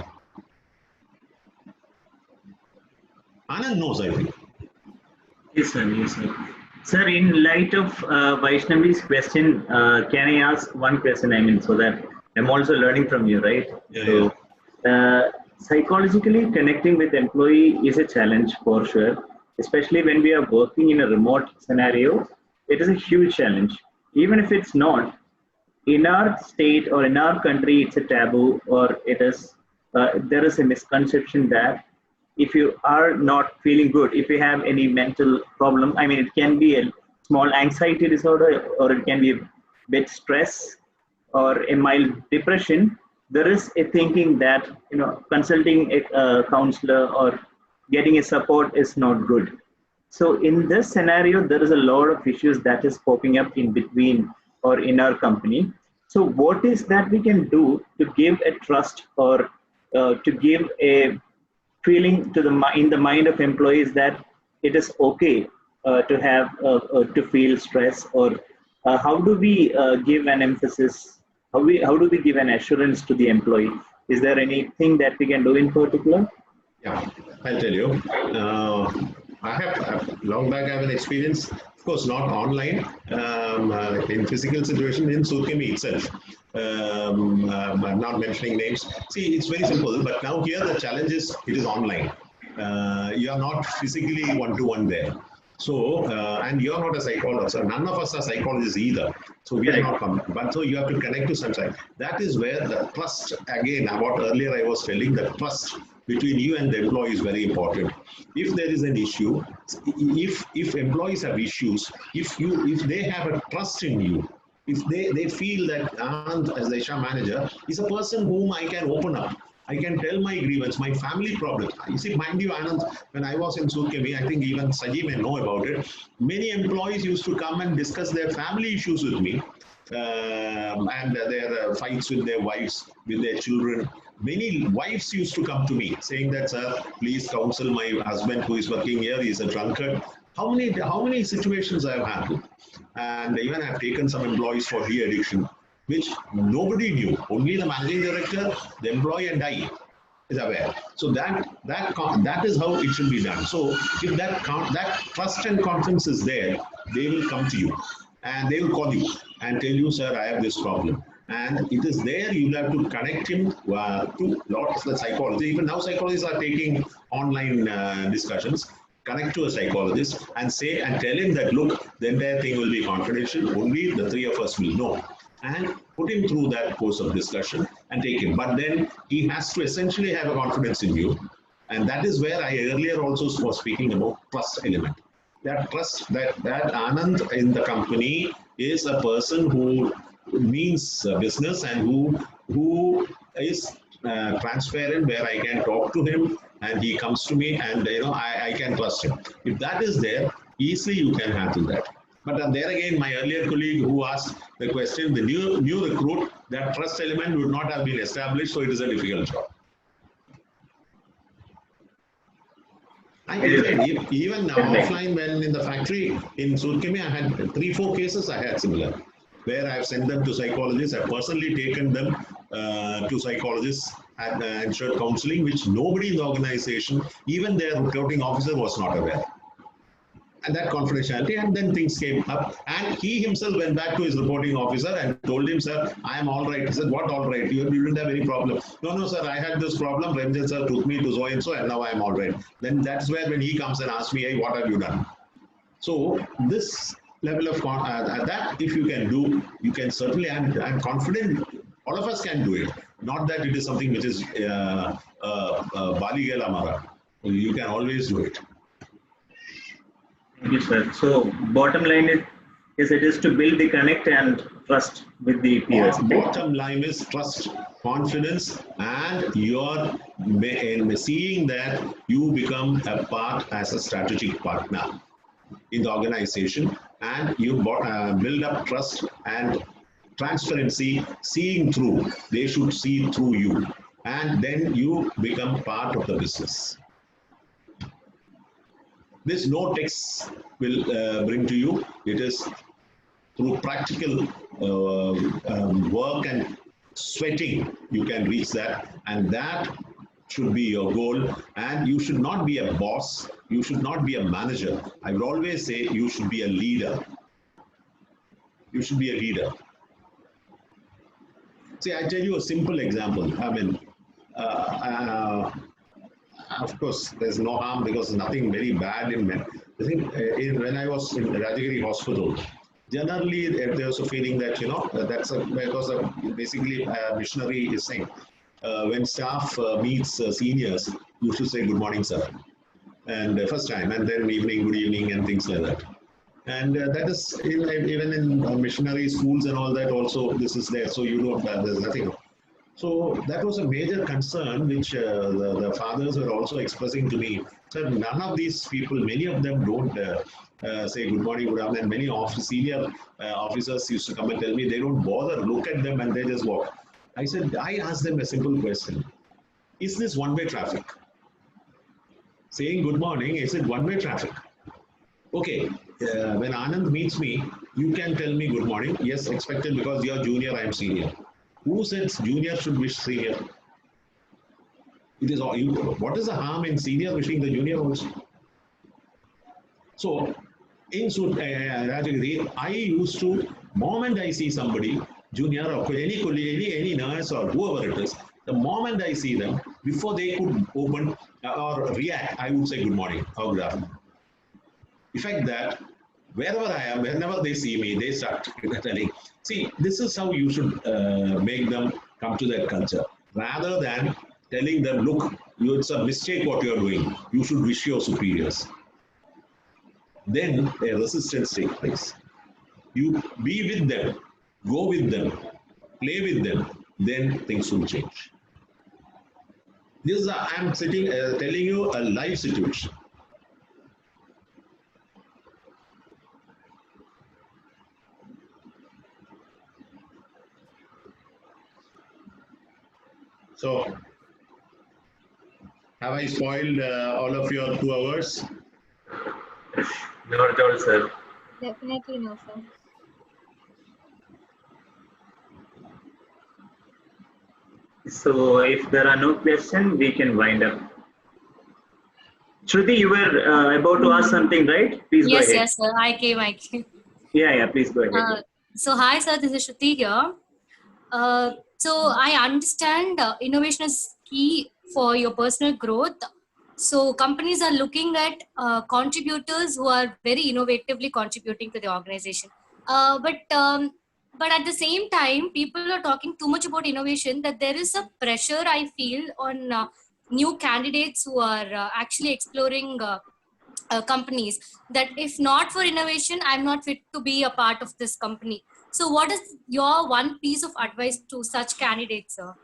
Anand knows, I think. Yes, sir. Yes, sir. Sir, in light of Vaishnavi's question, can I ask one question? I mean, so that I'm also learning from you, right? Yeah, so, psychologically connecting with employee is a challenge for sure, especially when we are working in a remote scenario. It is a huge challenge. Even if it's not, in our state or in our country, it's a taboo, or it is there is a misconception that if you are not feeling good, if you have any mental problem, I mean, it can be a small anxiety disorder, or it can be a bit stress or a mild depression. There is a thinking that consulting a counselor or getting a support is not good. So in this scenario, there is a lot of issues that is popping up in between or in our company. So what is that we can do to give a trust or to give a feeling to in the mind of employees that it is okay to have to feel stress, or how do we give an emphasis? How do we give an assurance to the employee? Is there anything that we can do in particular? Yeah, I'll tell you. I have long back. I have an experience, of course, not online, in physical situation in Surkemi itself. I'm not mentioning names. See, it's very simple, but now here the challenge is it is online. You are not physically one-to-one there. So, and you're not a psychologist. So none of us are psychologists either. So we are not, but so you have to connect to some side. That is where the trust, again, what earlier I was telling, the trust between you and the employee is very important. If there is an issue, if employees have issues, if they have a trust in you, if they feel that Anand as the HR manager is a person whom I can open up, I can tell my grievance, my family problems. You see, mind you, Anand, when I was in Surkemi, I think even Saji may know about it, many employees used to come and discuss their family issues with me, and their fights with their wives, with their children. Many wives used to come to me saying that, sir, please counsel my husband who is working here, he is a drunkard. How many situations I have handled? And even I have taken some employees for de-addiction, which nobody knew. Only the managing director, the employee, and I is aware. So that is how it should be done. So if that trust and confidence is there, they will come to you and they will call you and tell you, sir, I have this problem. And it is there you have to connect him to lots of the psychology. Even now psychologists are taking online discussions. Connect to a psychologist and say and tell him that, look, the entire thing will be confidential. Only the three of us will know. And put him through that course of discussion and take him. But then he has to essentially have a confidence in you. And that is where I earlier also was speaking about trust element. That trust, that Anand in the company is a person who means business and who is transparent, where I can talk to him and he comes to me and I can trust him. If that is there, easily you can handle that. But there again, my earlier colleague who asked the question, the new recruit, that trust element would not have been established, so it is a difficult job. I can say, even offline, when in the factory in Surkemi, I had 3-4 cases I had similar, where I have sent them to psychologists. I have personally taken them to psychologists and ensured counseling, which nobody in the organization, even their recruiting officer, was not aware. And that confidentiality, and then things came up, and he himself went back to his reporting officer and told him, sir, I am all right. He said, what all right? You didn't have any problem. No, sir, I had this problem. Premchand sir took me to so and so, and now I am all right. Then that's where when he comes and asks me, hey, what have you done? So this level of that, if you can do, you can certainly, and I'm confident all of us can do it. Not that it is something which is Bali Gela Mara. You can always do it. Thank you, sir. So bottom line is it is to build the connect and trust with the peers. Bottom line is trust, confidence, and you're seeing that you become a part as a strategic partner in the organization, and you build up trust and transparency, seeing through. They should see through you, and then you become part of the business. This no text will bring to you. It is through practical work and sweating you can reach that, and that should be your goal. And you should not be a boss. You should not be a manager. I would always say you should be a leader. You should be a leader. See, I tell you a simple example. I mean, of course, there's no harm because there's nothing very bad in men. I think when I was in Rajagiri Hospital, generally there was a feeling that, because basically a missionary is saying, when staff meets seniors, you should say good morning, sir, and first time, and then evening, good evening, and things like that. And that is even in missionary schools and all that also, this is there. So you don't, there's nothing. So that was a major concern which the fathers were also expressing to me. Sir, none of these people, many of them don't say good morning, good afternoon. And many senior officers used to come and tell me they don't bother, look at them and they just walk. I said, I asked them a simple question. Is this one-way traffic? Saying good morning, is it one-way traffic? Okay, when Anand meets me, you can tell me good morning. Yes, expected because you're junior, I'm senior. Who says junior should wish senior? It is all, what is the harm in senior wishing the junior also? So, in Rajagiri, I used to, moment I see somebody, junior or any nurse or whoever it is, the moment I see them, before they could open or react, I would say good morning or good afternoon. Effect that wherever I am, whenever they see me, they start telling, see, this is how you should make them come to that culture. Rather than telling them, look, it's a mistake what you're doing. You should wish your superiors. Then a resistance takes place. You be with them, go with them, play with them, then things will change. This is I'm sitting telling you a live situation. So, have I spoiled all of your 2 hours? Not at all, sir. Definitely no, sir. So, if there are no questions, we can wind up. Shruti, you were about to ask something, right? Please go ahead. Yes, sir. I came. Yeah, please go ahead. So, hi, sir. This is Shruti here. So, I understand innovation is key for your personal growth. So, companies are looking at contributors who are very innovatively contributing to the organization. But at the same time, people are talking too much about innovation that there is a pressure, I feel, on new candidates who are actually exploring companies, that if not for innovation, I'm not fit to be a part of this company. So what is your one piece of advice to such candidates, sir?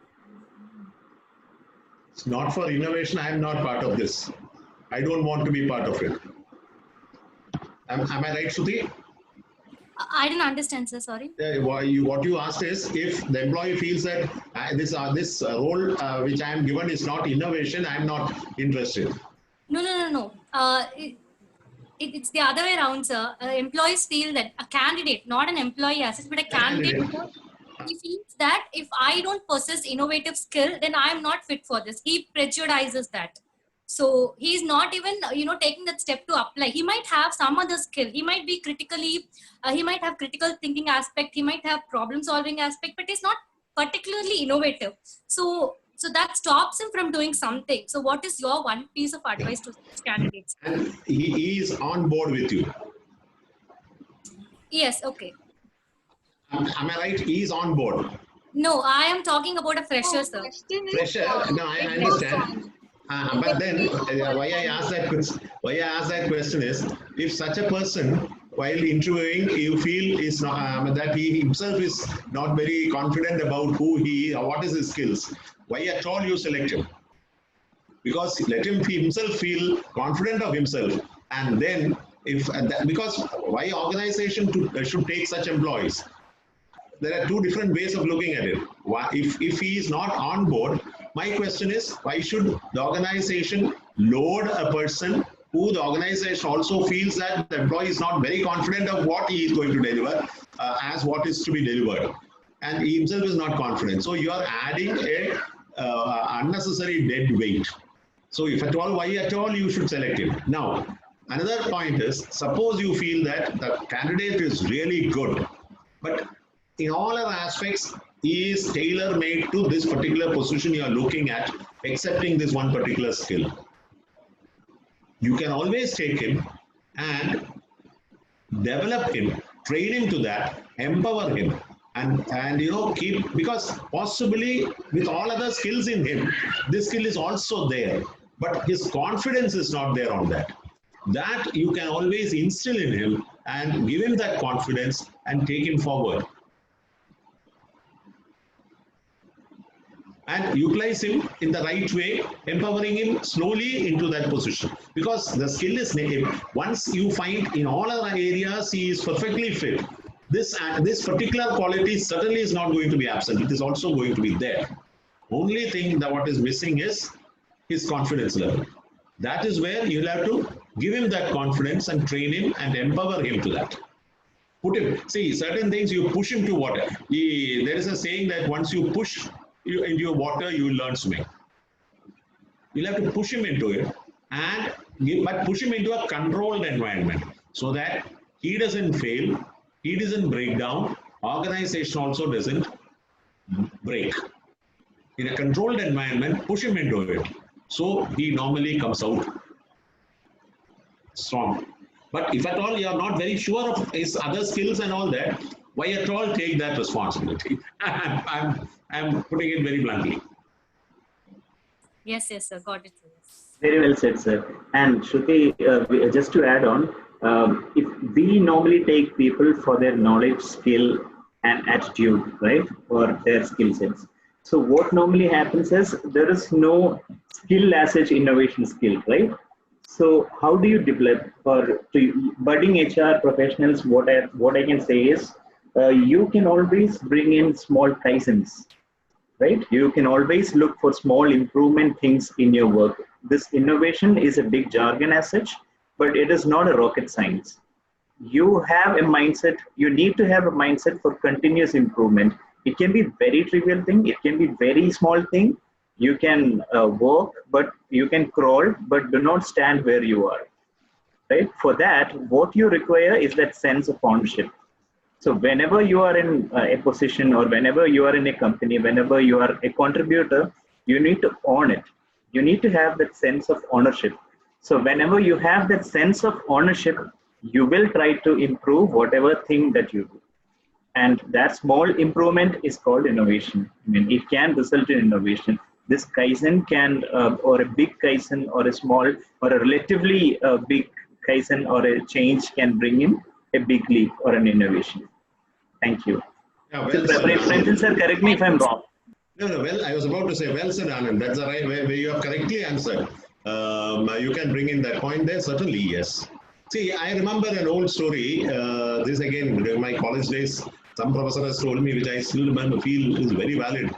It's not for innovation, I'm not part of this. I don't want to be part of it. Am I right, Shruti? I didn't understand, sir. Sorry. What you asked is if the employee feels that this role which I am given is not innovation, I am not interested. No. It's the other way around, sir. Employees feel that a candidate, not an employee as such, but a candidate, he feels that if I don't possess innovative skill, then I am not fit for this. He prejudices that. So he's not even, taking that step to apply. He might have some other skill. He might be he might have critical thinking aspect. He might have problem solving aspect, but he's not particularly innovative. So that stops him from doing something. So what is your one piece of advice to candidates? And he is on board with you. Yes, okay. Am I right? He is on board. No, I am talking about a fresher, sir. Fresher? No, I understand. But then why I ask that question is, if such a person, while interviewing, you feel is not that he himself is not very confident about who he is or what is his skills, why at all you select him? Because let him himself feel confident of himself, and then because why organization should take such employees? There are two different ways of looking at it. If he is not on board, my question is, why should the organization load a person who the organization also feels that the employee is not very confident of what he is going to deliver as what is to be delivered, and he himself is not confident. So you are adding a unnecessary dead weight. So if at all, why at all you should select him? Now, another point is, suppose you feel that the candidate is really good, but in all other aspects, he is tailor-made to this particular position you are looking at, accepting this one particular skill. You can always take him and develop him, train him to that, empower him, and keep, because possibly with all other skills in him, this skill is also there, but his confidence is not there on that. That you can always instill in him and give him that confidence and take him forward. And utilize him in the right way, empowering him slowly into that position. Because the skill is, once you find in all other areas he is perfectly fit, this particular quality certainly is not going to be absent. It is also going to be there. Only thing that what is missing is his confidence level. That is where you'll have to give him that confidence and train him and empower him to that. Put him, see, certain things you push him to water. There is a saying that once you push into your water, you will learn swimming. You'll have to push him into it, but push him into a controlled environment so that he doesn't fail, he doesn't break down, organization also doesn't break. In a controlled environment, push him into it. So he normally comes out strong. But if at all you are not very sure of his other skills and all that, why at all take that responsibility? I'm putting it very bluntly. Yes, sir. Got it. Very well said, sir. And Shruti, just to add on, if we normally take people for their knowledge, skill, and attitude, right, or their skill sets. So what normally happens is there is no skill as such innovation skill, right? So how do you develop, or to budding HR professionals, what I can say is, you can always bring in small kaizens, right? You can always look for small improvement things in your work. This innovation is a big jargon as such, but it is not a rocket science. You have a mindset, you need to have a mindset for continuous improvement. It can be very trivial thing, it can be very small thing. You can walk, but you can crawl, but do not stand where you are, right? For that, what you require is that sense of ownership. So whenever you are in a position, or whenever you are in a company, whenever you are a contributor, you need to own it. You need to have that sense of ownership. So whenever you have that sense of ownership, you will try to improve whatever thing that you do. And that small improvement is called innovation. I mean, it can result in innovation. This Kaizen can, or a big Kaizen, or a small, or a relatively big Kaizen or a change can bring in a big leap or an innovation. Thank you. Yeah, well, Premchand sir, correct me if I'm wrong. No, well, I was about to say, well said, Anand. That's the right way where you have correctly answered. You can bring in that point there, certainly, yes. See, I remember an old story. This again, during my college days, some professor has told me, which I still remember, feel is very valid.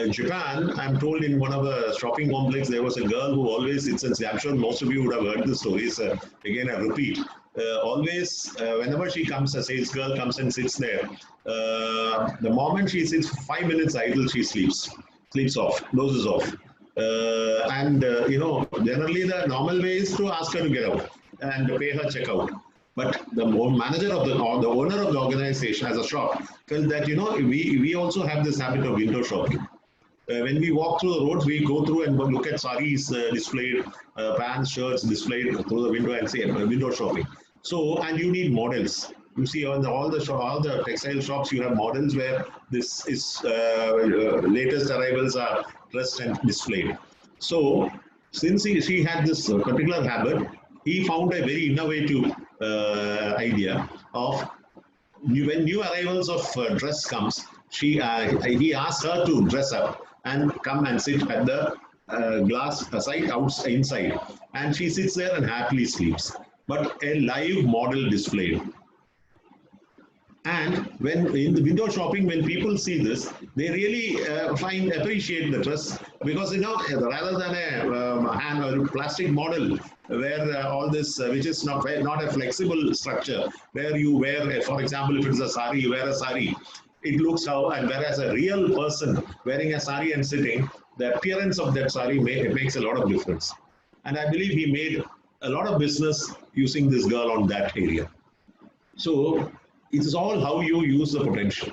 In Japan, I'm told in one of the shopping complex, there was a girl who always sits and I'm sure most of you would have heard the stories. Again, I repeat. Whenever she comes, a sales girl comes and sits there. The moment she sits 5 minutes idle, she sleeps off, dozes off. Generally the normal way is to ask her to get out and pay her checkout. But the manager of the or the owner of the organization as a shop felt that we also have this habit of window shopping. When we walk through the roads, we go through and look at saris displayed, pants, shirts displayed through the window and say window shopping. So, and you need models. You see on all the textile shops, you have models where this is latest arrivals are dressed and displayed. So, since she had this particular habit, he found a very innovative idea of when new arrivals of dress comes, he asked her to dress up and come and sit at the glass side inside, and she sits there and happily sleeps. But a live model displayed. And when in the window shopping, when people see this, they really appreciate the dress because rather than a plastic model where all this, which is not a flexible structure, where you wear, for example, if it's a sari, you wear a sari, it looks how, and whereas a real person wearing a sari and sitting, the appearance of that sari makes a lot of difference. And I believe he made a lot of business using this girl on that area. So it is all how you use the potential,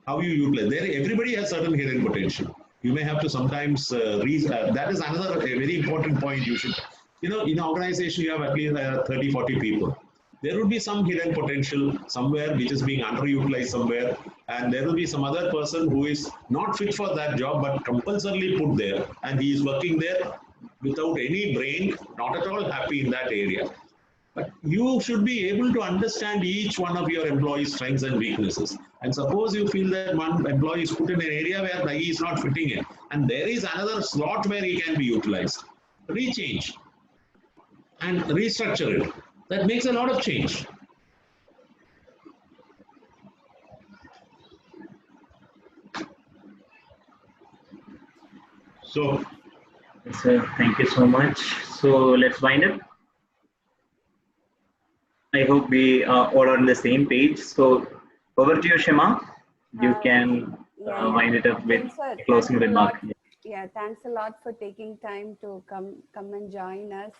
how you utilize. Everybody has certain hidden potential. You may have to sometimes that is another very important point. You should, in an organization, you have at least 30, 40 people. There will be some hidden potential somewhere which is being underutilized somewhere, and there will be some other person who is not fit for that job but compulsorily put there, and he is working there without any brain, not at all happy in that area. But you should be able to understand each one of your employees' strengths and weaknesses. And suppose you feel that one employee is put in an area where he is not fitting in, and there is another slot where he can be utilized. Rechange and restructure it. That makes a lot of change. So, sir, thank you so much. So let's wind up. I hope we all are on the same page. So over to you, Shema. You can wind it up with a closing remark. Yeah, thanks a lot for taking time to come and join us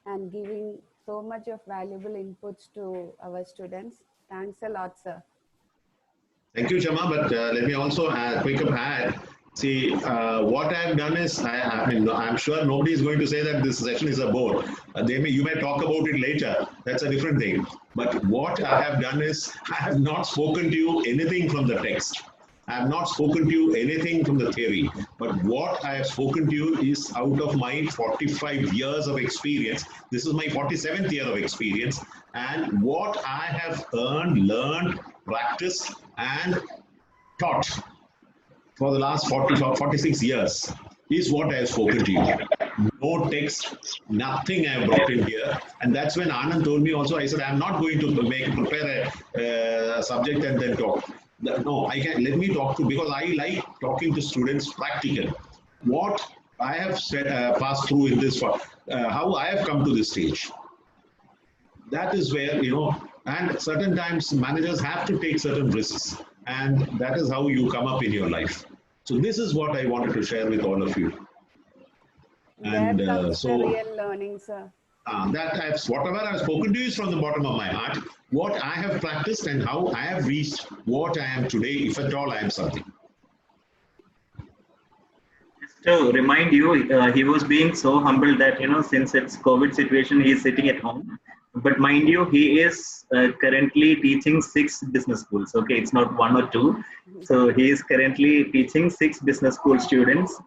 and giving so much of valuable inputs to our students. Thanks a lot, sir. Thank you, Shema. But let me also add. See, what I have done is, I'm sure nobody is going to say that this session is a bore. You may talk about it later. That's a different thing. But what I have done is, I have not spoken to you anything from the text. I have not spoken to you anything from the theory. But what I have spoken to you is out of my 45 years of experience. This is my 47th year of experience. And what I have earned, learned, practiced, and taught for the last 46 years is what I have spoken to you. No text, nothing I have brought in here. And that's when Anand told me also, I said, I'm not going to prepare a subject and then talk. No, let me talk to, because I like talking to students practical. What I have passed through in this, how I have come to this stage. That is where, and certain times managers have to take certain risks. And that is how you come up in your life. So this is what I wanted to share with all of you. And the real learning, sir. Whatever I've spoken to you is from the bottom of my heart. What I have practiced and how I have reached what I am today, if at all I am something. Just to remind you, he was being so humble that, since it's COVID situation, he is sitting at home. But mind you, he is currently teaching 6 business schools. Okay, it's not 1 or 2. So he is currently teaching 6 business school students,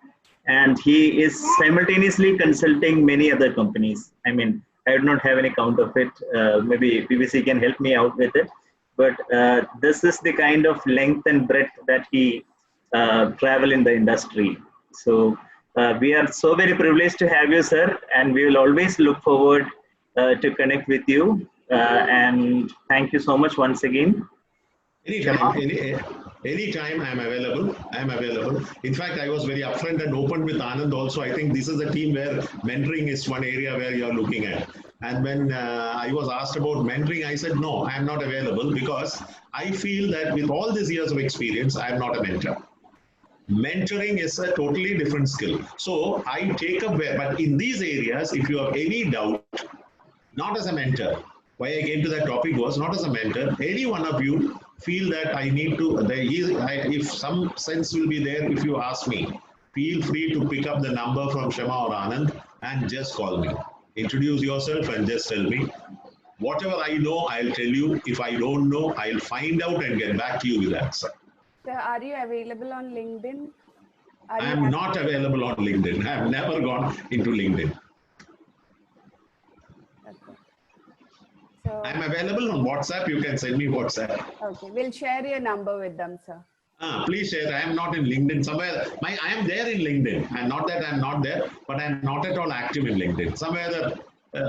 and he is simultaneously consulting many other companies. I mean, I do not have any count of it. Maybe PVC can help me out with it. But this is the kind of length and breadth that he travel in the industry. So we are so very privileged to have you, sir, and we will always look forward to connect with you. And thank you so much once again. Anytime I'm available. I'm available. In fact, I was very upfront and open with Anand also. I think this is a team where mentoring is one area where you're looking at. And when I was asked about mentoring, I said, no, I'm not available because I feel that with all these years of experience, I'm not a mentor. Mentoring is a totally different skill. So I take up where, but in these areas, if you have any doubt, not as a mentor, why I came to that topic was not as a mentor, any one of you feel that I need to, if some sense will be there, if you ask me, feel free to pick up the number from Shema or Anand and just call me. Introduce yourself and just tell me. Whatever I know, I'll tell you. If I don't know, I'll find out and get back to you with that. So are you available on LinkedIn? I am not available on LinkedIn. I have never gone into LinkedIn. Okay. So I'm available on WhatsApp. You can send me WhatsApp. Okay, we'll share your number with them, sir. Please share. I am not in LinkedIn. Somewhere, I am there in LinkedIn. And not that I'm not there, but I'm not at all active in LinkedIn. Somewhere that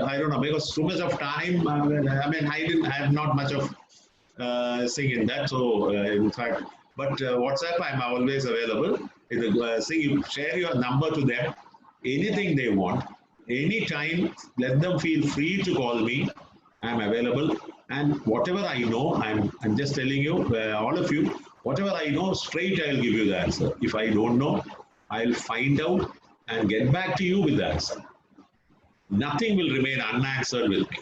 I don't know, because so much of time. I mean, I have not much of saying in that. So in fact, but WhatsApp, I'm always available. You share your number to them. Anything they want, anytime. Let them feel free to call me. I'm available. And whatever I know, I'm just telling you, all of you, whatever I know, straight I'll give you the answer. If I don't know, I'll find out and get back to you with the answer. Nothing will remain unanswered with me.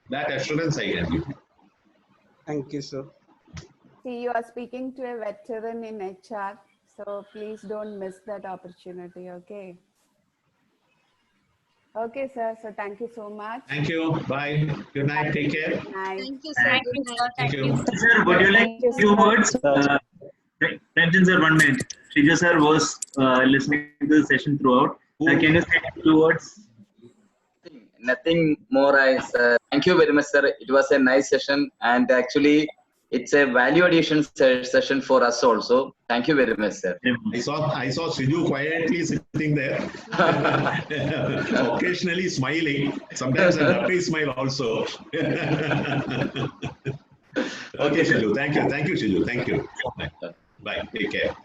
That assurance I can give you. Thank you, sir. See, you are speaking to a veteran in HR, so please don't miss that opportunity, okay? Okay, sir. So thank you so much. Thank you. Bye. Good night. Take care. Good night. Thank you, sir. Good night. Thank you. Sir, would you like a few words? Premchand sir, 1 minute. Shiju sir was listening to the session throughout. Can you say 2 words? Nothing more. Thank you very much, sir. It was a nice session, and actually, it's a value addition session for us also. Thank you very much, sir. I saw Shiju quietly sitting there, occasionally smiling. Sometimes a happy smile also. Okay, Shiju. Thank you. Thank you, Shiju. Thank you. Bye. Take care.